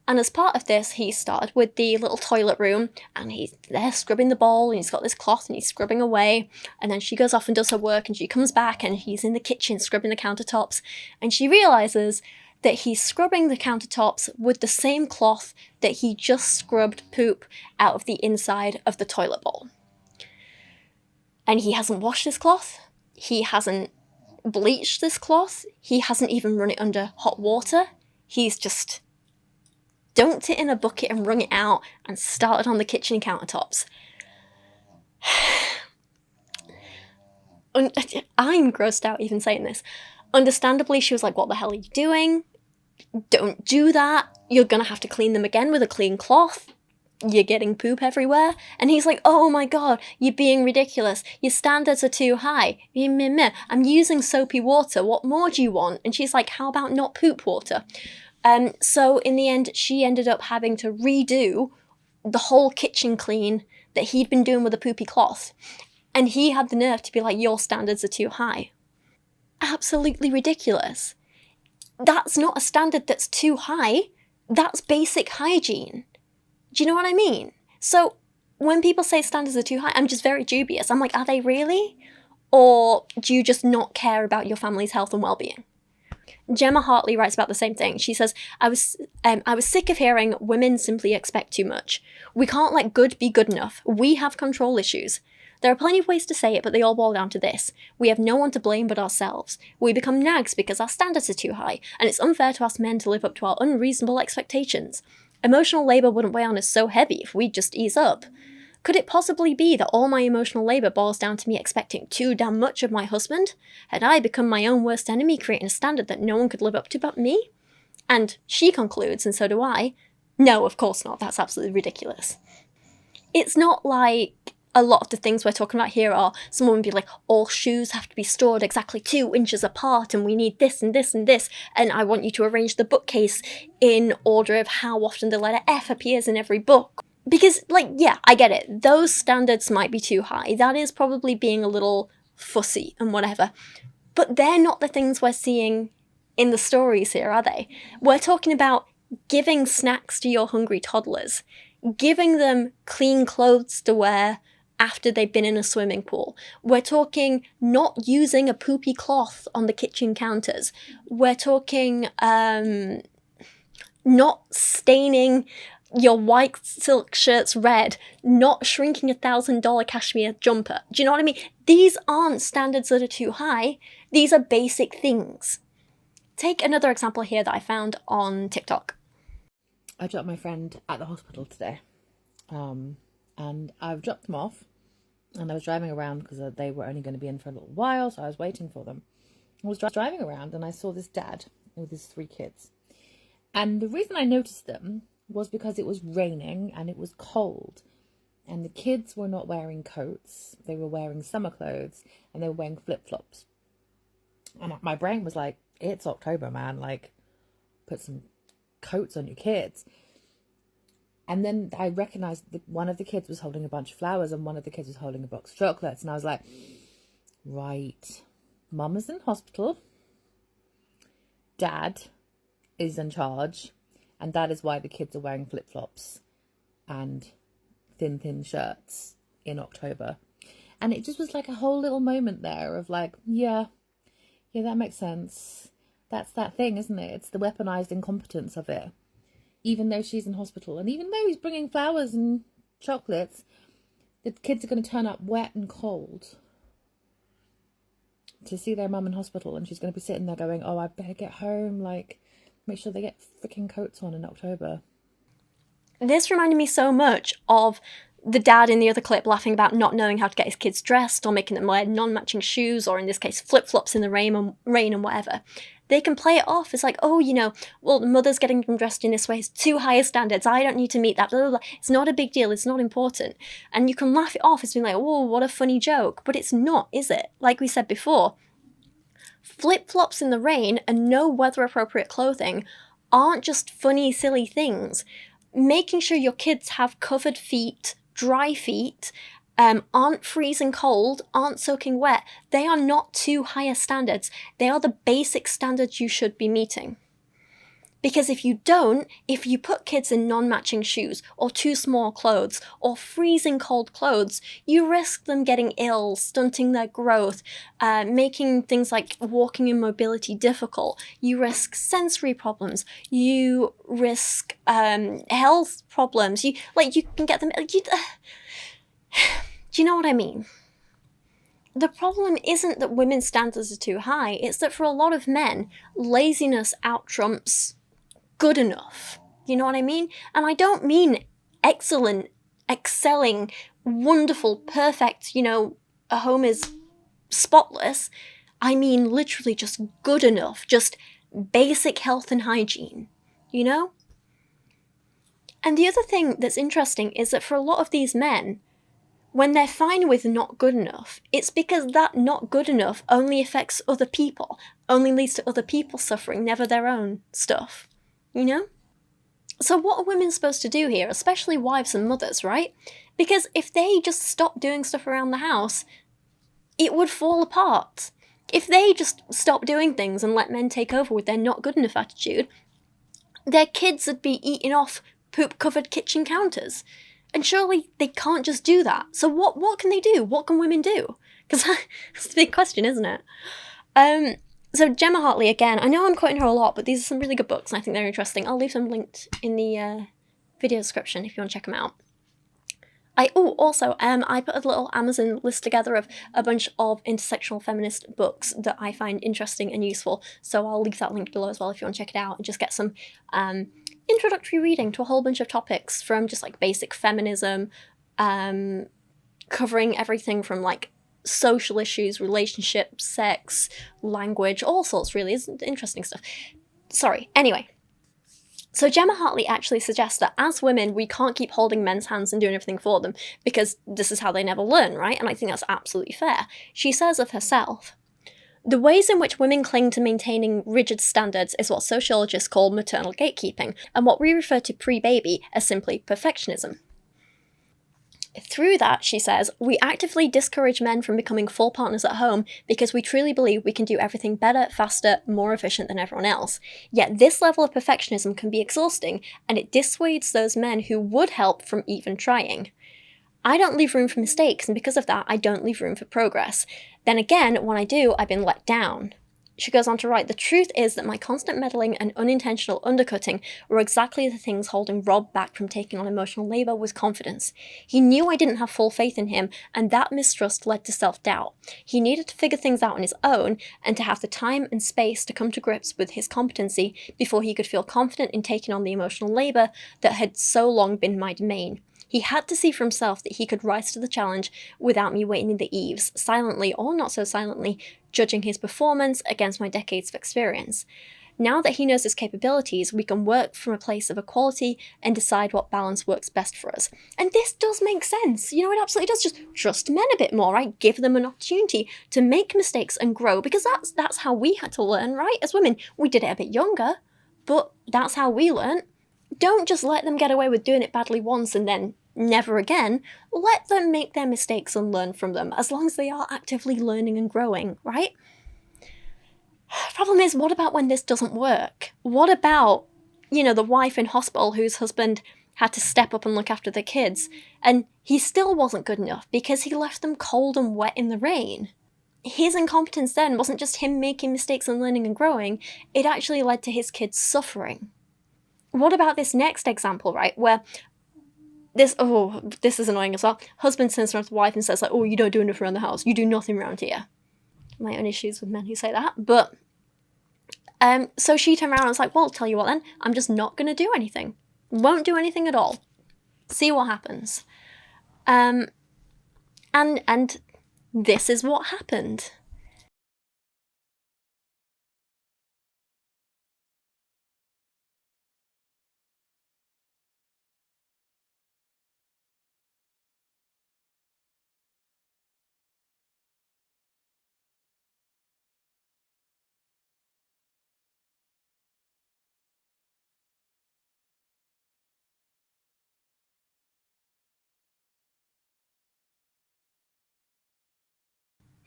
S9: And as part of this, he started with the little toilet room, and he's there scrubbing the bowl, and he's got this cloth, and he's scrubbing away. And then she goes off and does her work, and she comes back, and he's in the kitchen scrubbing the countertops. And she realizes that he's scrubbing the countertops with the same cloth that he just scrubbed poop out of the inside of the toilet bowl. And he hasn't washed this cloth. He hasn't bleached this cloth. He hasn't even run it under hot water. He's just dunked it in a bucket and wrung it out and started on the kitchen countertops. I'm grossed out even saying this. Understandably, she was like, what the hell are you doing? Don't do that. You're gonna have to clean them again with a clean cloth. You're getting poop everywhere. And he's like, oh my god, you're being ridiculous. Your standards are too high. I'm using soapy water. What more do you want? And she's like, how about not poop water? So in the end, she ended up having to redo the whole kitchen clean that he'd been doing with a poopy cloth. And he had the nerve to be like, your standards are too high. Absolutely ridiculous. That's not a standard that's too high. That's basic hygiene. Do you know what I mean? So when people say standards are too high, I'm just very dubious. I'm like, are they really? Or do you just not care about your family's health and well-being? Gemma Hartley writes about the same thing. She says, I was sick of hearing women simply expect too much. We can't let good be good enough. We have control issues. There are plenty of ways to say it, but they all boil down to this. We have no one to blame but ourselves. We become nags because our standards are too high, and it's unfair to ask men to live up to our unreasonable expectations. Emotional labour wouldn't weigh on us so heavy if we'd just ease up. Could it possibly be that all my emotional labour boils down to me expecting too damn much of my husband? Had I become my own worst enemy, creating a standard that no one could live up to but me? And she concludes, and so do I, no, of course not, that's absolutely ridiculous. It's not like a lot of the things we're talking about here are someone would be like, all shoes have to be stored exactly 2 inches apart, and we need this and this and this, and I want you to arrange the bookcase in order of how often the letter F appears in every book. Because, like, yeah, I get it. Those standards might be too high. That is probably being a little fussy and whatever. But they're not the things we're seeing in the stories here, are they? We're talking about giving snacks to your hungry toddlers, giving them clean clothes to wear after they've been in a swimming pool. We're talking not using a poopy cloth on the kitchen counters. We're talking not staining your white silk shirts red, not shrinking $1,000 cashmere jumper. Do you know what I mean? These aren't standards that are too high. These are basic things. Take another example here that I found on TikTok.
S6: I dropped my friend at the hospital today. And I've dropped them off, and I was driving around because they were only going to be in for a little while, so I was waiting for them. I was driving around and I saw this dad with his 3 kids. And the reason I noticed them was because it was raining and it was cold, and the kids were not wearing coats. They were wearing summer clothes, and they were wearing flip-flops. And my brain was like, it's October, man, like, put some coats on your kids. And then I recognized that one of the kids was holding a bunch of flowers and one of the kids was holding a box of chocolates, and I was like, right, mum is in hospital, dad is in charge, and that is why the kids are wearing flip-flops and thin shirts in October. And it just was like a whole little moment there of like, yeah, that makes sense. That's that thing, isn't it? It's the weaponised incompetence of it. Even though she's in hospital, and even though he's bringing flowers and chocolates, the kids are going to turn up wet and cold to see their mum in hospital, and she's going to be sitting there going, oh, I better get home, like, make sure they get freaking coats on in October.
S9: This reminded me so much of the dad in the other clip laughing about not knowing how to get his kids dressed, or making them wear non-matching shoes, or in this case flip-flops in the rain and whatever. They can play it off as like, oh, well, the mother's getting them dressed in this way. It's too high standards. I don't need to meet that. Blah, blah, blah. It's not a big deal. It's not important. And you can laugh it off as being like, whoa, what a funny joke. But it's not, is it? Like we said before, flip-flops in the rain and no weather-appropriate clothing aren't just funny, silly things. Making sure your kids have covered feet, dry feet, aren't freezing cold, aren't soaking wet. They are not too high a standards. They are the basic standards you should be meeting. Because if you don't, if you put kids in non-matching shoes, or too small clothes, or freezing cold clothes, you risk them getting ill, stunting their growth, making things like walking and mobility difficult. You risk sensory problems. You risk health problems. You can get them. Do you know what I mean? The problem isn't that women's standards are too high. It's that for a lot of men, laziness out-trumps good enough. You know what I mean? And I don't mean excellent, excelling, wonderful, perfect, a home is spotless. I mean literally just good enough, just basic health and hygiene, And the other thing that's interesting is that for a lot of these men, when they're fine with not good enough, it's because that not good enough only affects other people, only leads to other people suffering, never their own stuff. So what are women supposed to do here, especially wives and mothers, right? Because if they just stopped doing stuff around the house, it would fall apart. If they just stopped doing things and let men take over with their not good enough attitude, their kids would be eating off poop-covered kitchen counters. And surely they can't just do that. So what can they do? What can women do? Because that's the big question, isn't it? So Gemma Hartley, again, I know I'm quoting her a lot, but these are some really good books, and I think they're interesting. I'll leave them linked in the video description if you want to check them out. I put a little Amazon list together of a bunch of intersectional feminist books that I find interesting and useful, so I'll leave that link below as well if you want to check it out and just get some introductory reading to a whole bunch of topics, from just like basic feminism, covering everything from like social issues, relationships, sex, language, all sorts, really. It's interesting stuff. Sorry. Anyway. So Gemma Hartley actually suggests that as women, we can't keep holding men's hands and doing everything for them, because this is how they never learn, right? And I think that's absolutely fair. She says of herself, "The ways in which women cling to maintaining rigid standards is what sociologists call maternal gatekeeping, and what we refer to pre-baby as simply perfectionism. Through that," she says, "we actively discourage men from becoming full partners at home because we truly believe we can do everything better, faster, more efficient than everyone else. Yet this level of perfectionism can be exhausting, and it dissuades those men who would help from even trying. I don't leave room for mistakes, and because of that, I don't leave room for progress. Then again, when I do, I've been let down." She goes on to write, "The truth is that my constant meddling and unintentional undercutting were exactly the things holding Rob back from taking on emotional labour with confidence. He knew I didn't have full faith in him, and that mistrust led to self-doubt. He needed to figure things out on his own, and to have the time and space to come to grips with his competency before he could feel confident in taking on the emotional labour that had so long been my domain. He had to see for himself that he could rise to the challenge without me waiting in the eaves, silently or not so silently, judging his performance against my decades of experience. Now that he knows his capabilities, we can work from a place of equality and decide what balance works best for us." And this does make sense. It absolutely does. Just trust men a bit more, right? Give them an opportunity to make mistakes and grow, because that's how we had to learn, right? As women, we did it a bit younger, but that's how we learned. Don't just let them get away with doing it badly once and then never again. Let them make their mistakes and learn from them, as long as they are actively learning and growing, right? Problem is, what about when this doesn't work? What about, the wife in hospital whose husband had to step up and look after the kids, and he still wasn't good enough because he left them cold and wet in the rain? His incompetence then wasn't just him making mistakes and learning and growing, it actually led to his kids suffering. What about this next example, right, where this is annoying as well. Husband turns around to the wife and says, like, "Oh, you don't do enough around the house. You do nothing around here." My own issues with men who say that. But, so she turned around and was like, "Well, I'll tell you what then. I'm just not going to do anything. Won't do anything at all. See what happens." And this is what happened.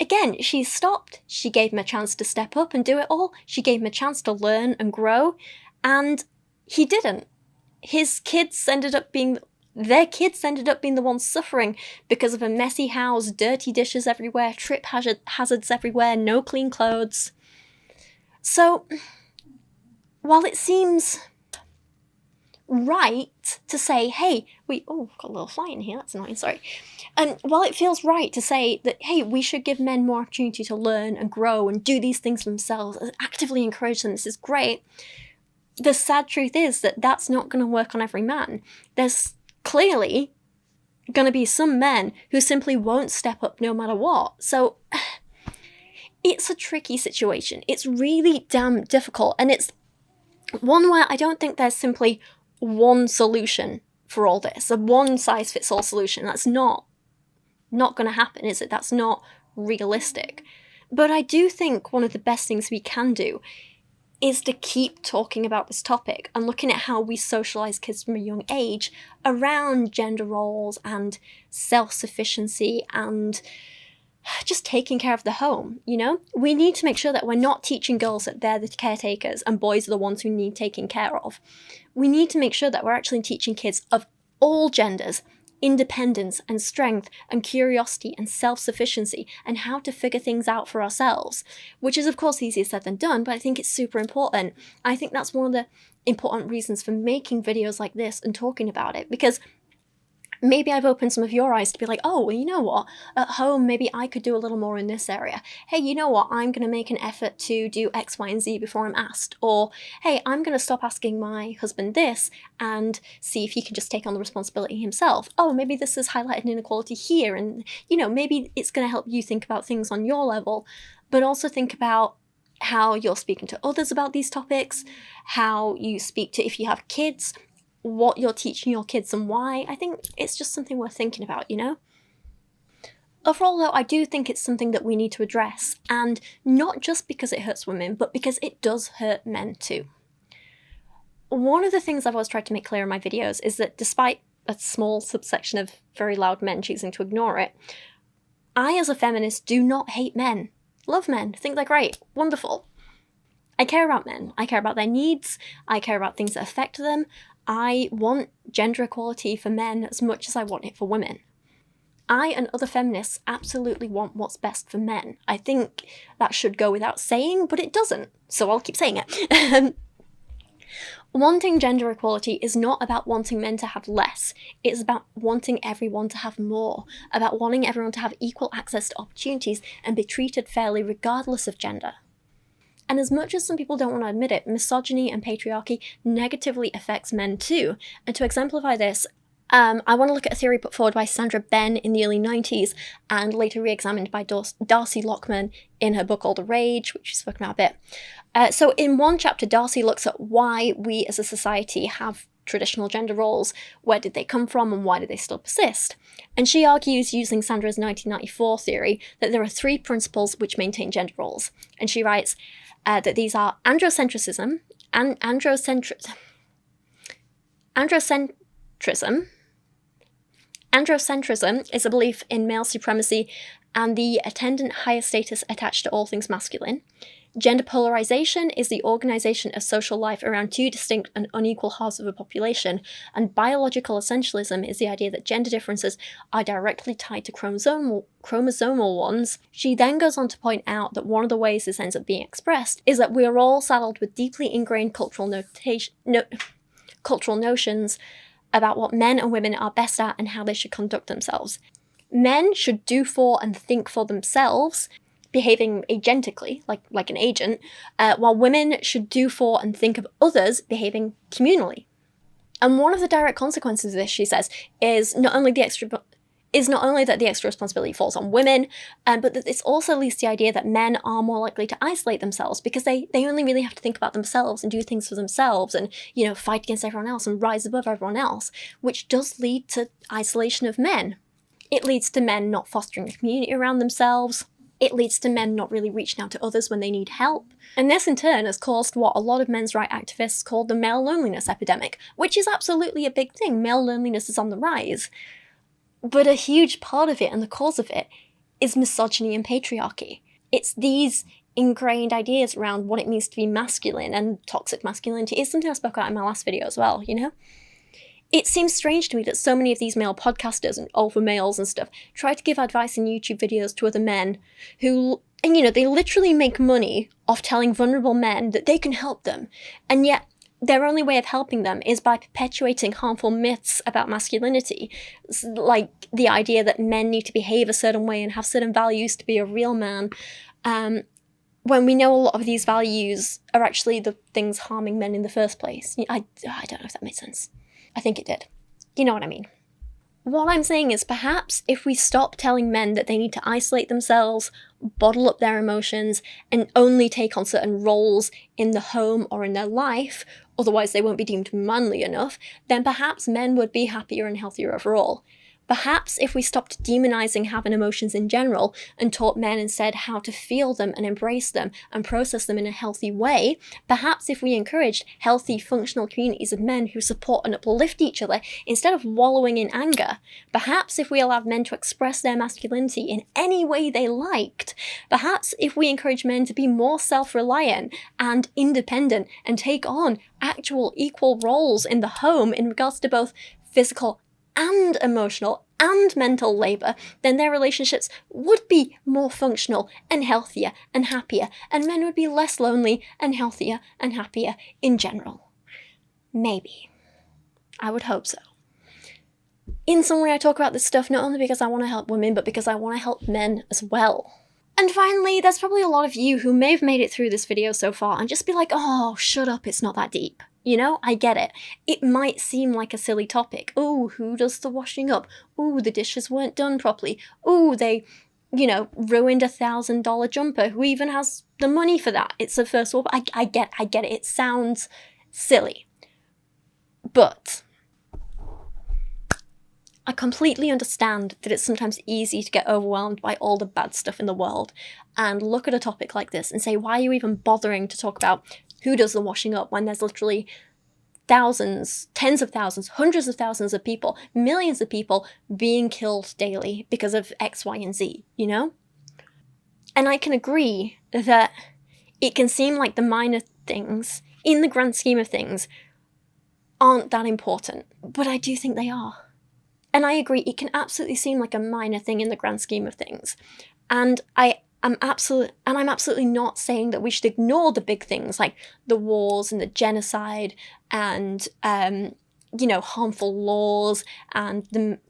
S9: Again, she stopped. She gave him a chance to step up and do it all. She gave him a chance to learn and grow. And he didn't. Their kids ended up being the ones suffering because of a messy house, dirty dishes everywhere, trip hazards everywhere, no clean clothes. So, while it seems right to say, hey, got a little fly in here, that's annoying, sorry. While it feels right to say that, hey, we should give men more opportunity to learn and grow and do these things themselves, and actively encourage them, this is great, the sad truth is that that's not going to work on every man. There's clearly going to be some men who simply won't step up no matter what. So it's a tricky situation. It's really damn difficult, and it's one where I don't think there's simply one solution for all this, a one-size-fits-all solution. That's not going to happen, is it? That's not realistic. But I do think one of the best things we can do is to keep talking about this topic and looking at how we socialize kids from a young age around gender roles and self-sufficiency and just taking care of the home, you know? We need to make sure that we're not teaching girls that they're the caretakers and boys are the ones who need taking care of. We need to make sure that we're actually teaching kids of all genders independence and strength and curiosity and self-sufficiency and how to figure things out for ourselves, which is of course easier said than done, but I think it's super important. I think that's one of the important reasons for making videos like this and talking about it, because maybe I've opened some of your eyes to be like, oh, well, you know what? At home, maybe I could do a little more in this area. Hey, you know what? I'm going to make an effort to do X, Y, and Z before I'm asked. Or, hey, I'm going to stop asking my husband this and see if he can just take on the responsibility himself. Oh, maybe this has highlighted an inequality here. And, you know, maybe it's going to help you think about things on your level, but also think about how you're speaking to others about these topics, how you speak to, if you have kids, what you're teaching your kids and why. I think it's just something worth thinking about, you know? Overall, though, I do think it's something that we need to address, and not just because it hurts women, but because it does hurt men too. One of the things I've always tried to make clear in my videos is that despite a small subsection of very loud men choosing to ignore it, I, as a feminist, do not hate men. Love men, think they're great, wonderful. I care about men. I care about their needs. I care about things that affect them. I want gender equality for men as much as I want it for women. I and other feminists absolutely want what's best for men. I think that should go without saying, but it doesn't, so I'll keep saying it. Wanting gender equality is not about wanting men to have less. It's about wanting everyone to have more, about wanting everyone to have equal access to opportunities and be treated fairly regardless of gender. And as much as some people don't want to admit it, misogyny and patriarchy negatively affects men too. And to exemplify this, I want to look at a theory put forward by Sandra Ben in the early 90s and later re-examined by Darcy Lockman in her book All the Rage, which she's spoken about a bit. So in one chapter, Darcy looks at why we as a society have traditional gender roles, where did they come from and why do they still persist? And she argues, using Sandra's 1994 theory, that there are three principles which maintain gender roles. And she writes, that these are androcentrism, androcentrism is a belief in male supremacy and the attendant higher status attached to all things masculine. Gender polarization is the organization of social life around two distinct and unequal halves of a population, and biological essentialism is the idea that gender differences are directly tied to chromosomal ones. She then goes on to point out that one of the ways this ends up being expressed is that we are all saddled with deeply ingrained cultural notions about what men and women are best at and how they should conduct themselves. Men should do for and think for themselves, behaving agentically, like an agent, while women should do for and think of others, behaving communally. And one of the direct consequences of this, she says, is not only that the extra responsibility falls on women, but that this also leads to the idea that men are more likely to isolate themselves because they only really have to think about themselves and do things for themselves and, you know, fight against everyone else and rise above everyone else, which does lead to isolation of men. It leads to men not fostering a community around themselves. It leads to men not really reaching out to others when they need help. And this in turn has caused what a lot of men's rights activists call the male loneliness epidemic, which is absolutely a big thing. Male loneliness is on the rise. But a huge part of it and the cause of it is misogyny and patriarchy. It's these ingrained ideas around what it means to be masculine and toxic masculinity is something I spoke about in my last video as well, you know? It seems strange to me that so many of these male podcasters and alpha males and stuff try to give advice in YouTube videos to other men who, and you know, they literally make money off telling vulnerable men that they can help them. And yet their only way of helping them is by perpetuating harmful myths about masculinity, like the idea that men need to behave a certain way and have certain values to be a real man, when we know a lot of these values are actually the things harming men in the first place. I don't know if that made sense. I think it did. You know what I mean. What I'm saying is perhaps if we stop telling men that they need to isolate themselves, bottle up their emotions, and only take on certain roles in the home or in their life, otherwise they won't be deemed manly enough, then perhaps men would be happier and healthier overall. Perhaps if we stopped demonizing having emotions in general and taught men instead how to feel them and embrace them and process them in a healthy way, perhaps if we encouraged healthy, functional communities of men who support and uplift each other instead of wallowing in anger, perhaps if we allowed men to express their masculinity in any way they liked, perhaps if we encourage men to be more self-reliant and independent and take on actual equal roles in the home in regards to both physical and emotional and mental labour, then their relationships would be more functional and healthier and happier, and men would be less lonely and healthier and happier in general. Maybe. I would hope so. In summary, I talk about this stuff not only because I want to help women, but because I want to help men as well. And finally, there's probably a lot of you who may have made it through this video so far and just be like, oh, shut up, it's not that deep. You know, I get it. It might seem like a silly topic. Oh, who does the washing up? Oh, the dishes weren't done properly. Oh, they, you know, ruined $1,000 jumper. Who even has the money for that? It's a first world. I get it. It sounds silly. But I completely understand that it's sometimes easy to get overwhelmed by all the bad stuff in the world and look at a topic like this and say, why are you even bothering to talk about who does the washing up when there's literally thousands, tens of thousands, hundreds of thousands of people, millions of people being killed daily because of X, Y, and Z, you know? And I can agree that it can seem like the minor things, in the grand scheme of things, aren't that important, but I do think they are. And I agree, it can absolutely seem like a minor thing in the grand scheme of things. And I'm absolutely not saying that we should ignore the big things like the wars and the genocide and, you know, harmful laws and the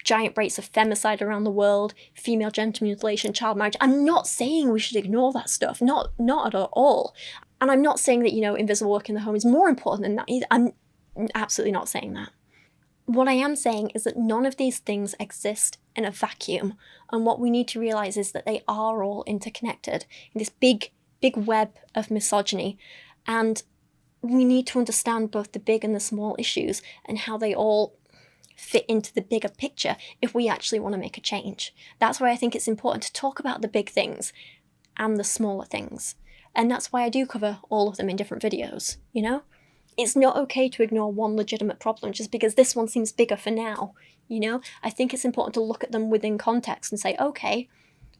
S9: giant rates of femicide around the world, female genital mutilation, child marriage. I'm not saying we should ignore that stuff, not at all. And I'm not saying that, you know, invisible work in the home is more important than that either. I'm absolutely not saying that. What I am saying is that none of these things exist in a vacuum, and what we need to realise is that they are all interconnected in this big web of misogyny, and we need to understand both the big and the small issues and how they all fit into the bigger picture if we actually want to make a change. That's why I think it's important to talk about the big things and the smaller things, and that's why I do cover all of them in different videos, you know? It's not okay to ignore one legitimate problem just because this one seems bigger for now, you know? I think it's important to look at them within context and say, okay,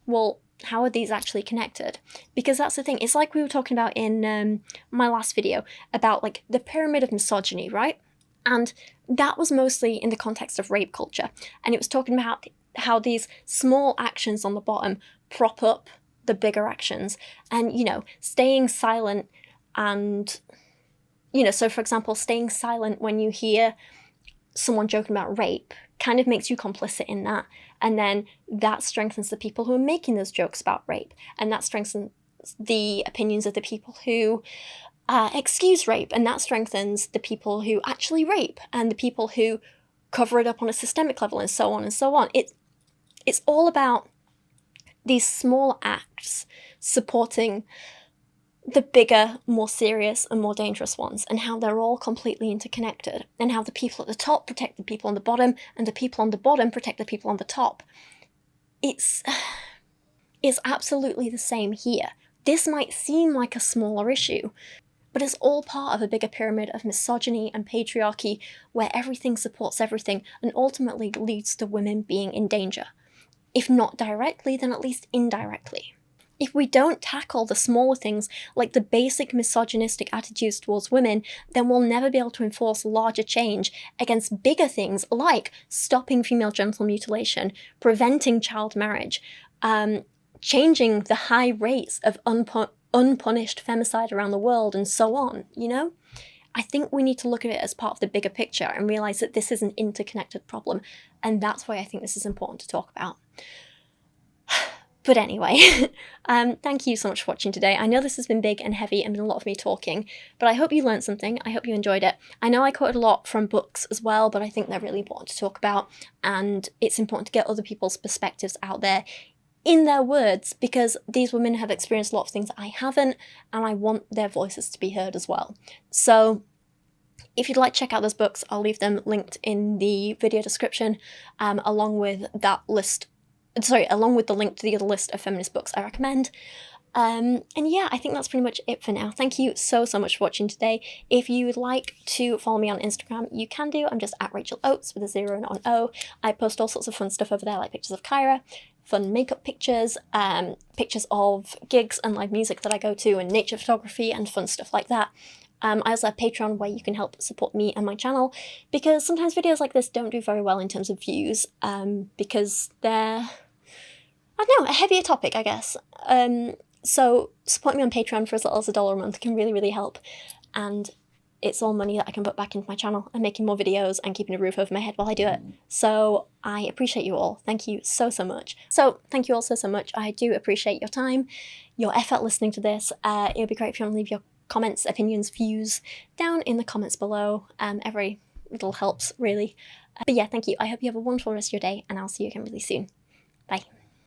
S9: well, how are these actually connected? Because that's the thing. It's like we were talking about in my last video about like the pyramid of misogyny, right? And that was mostly in the context of rape culture. And it was talking about how these small actions on the bottom prop up the bigger actions. And, you know, staying silent and... You know, so for example, staying silent when you hear someone joking about rape kind of makes you complicit in that. And then that strengthens the people who are making those jokes about rape. And that strengthens the opinions of the people who excuse rape. And that strengthens the people who actually rape and the people who cover it up on a systemic level and so on and so on. It's all about these small acts supporting the bigger, more serious and more dangerous ones, and how they're all completely interconnected, and how the people at the top protect the people on the bottom, and the people on the bottom protect the people on the top. It's absolutely the same here. This might seem like a smaller issue, but it's all part of a bigger pyramid of misogyny and patriarchy where everything supports everything and ultimately leads to women being in danger. If not directly, then at least indirectly. If we don't tackle the smaller things, like the basic misogynistic attitudes towards women, then we'll never be able to enforce larger change against bigger things like stopping female genital mutilation, preventing child marriage, changing the high rates of unpunished femicide around the world, and so on, you know? I think we need to look at it as part of the bigger picture and realise that this is an interconnected problem, and that's why I think this is important to talk about. But anyway, thank you so much for watching today. I know this has been big and heavy and been a lot of me talking, but I hope you learned something. I hope you enjoyed it. I know I quoted a lot from books as well, but I think they're really important to talk about, and it's important to get other people's perspectives out there in their words, because these women have experienced a lot of things that I haven't, and I want their voices to be heard as well. So if you'd like to check out those books, I'll leave them linked in the video description, along with the link to the other list of feminist books I recommend. And yeah, I think that's pretty much it for now. Thank you so much for watching today. If you would like to follow me on Instagram, you can do. I'm just at Rachel Oates with a 0 and not an O. I post all sorts of fun stuff over there, like pictures of Kyra, fun makeup pictures, pictures of gigs and live music that I go to, and nature photography and fun stuff like that. I also have Patreon, where you can help support me and my channel, because sometimes videos like this don't do very well in terms of views, because they're, I don't know, a heavier topic, I guess. So support me on Patreon for as little as $1 a month can really help, and it's all money that I can put back into my channel and making more videos and keeping a roof over my head while I do it. So I appreciate you all. Thank you so much. So thank you all so much. I do appreciate your time, your effort listening to this. It would be great if you want to leave your comments, opinions, views down in the comments below. Every little helps, really. But yeah, thank you. I hope you have a wonderful rest of your day, and I'll see you again really soon. Bye.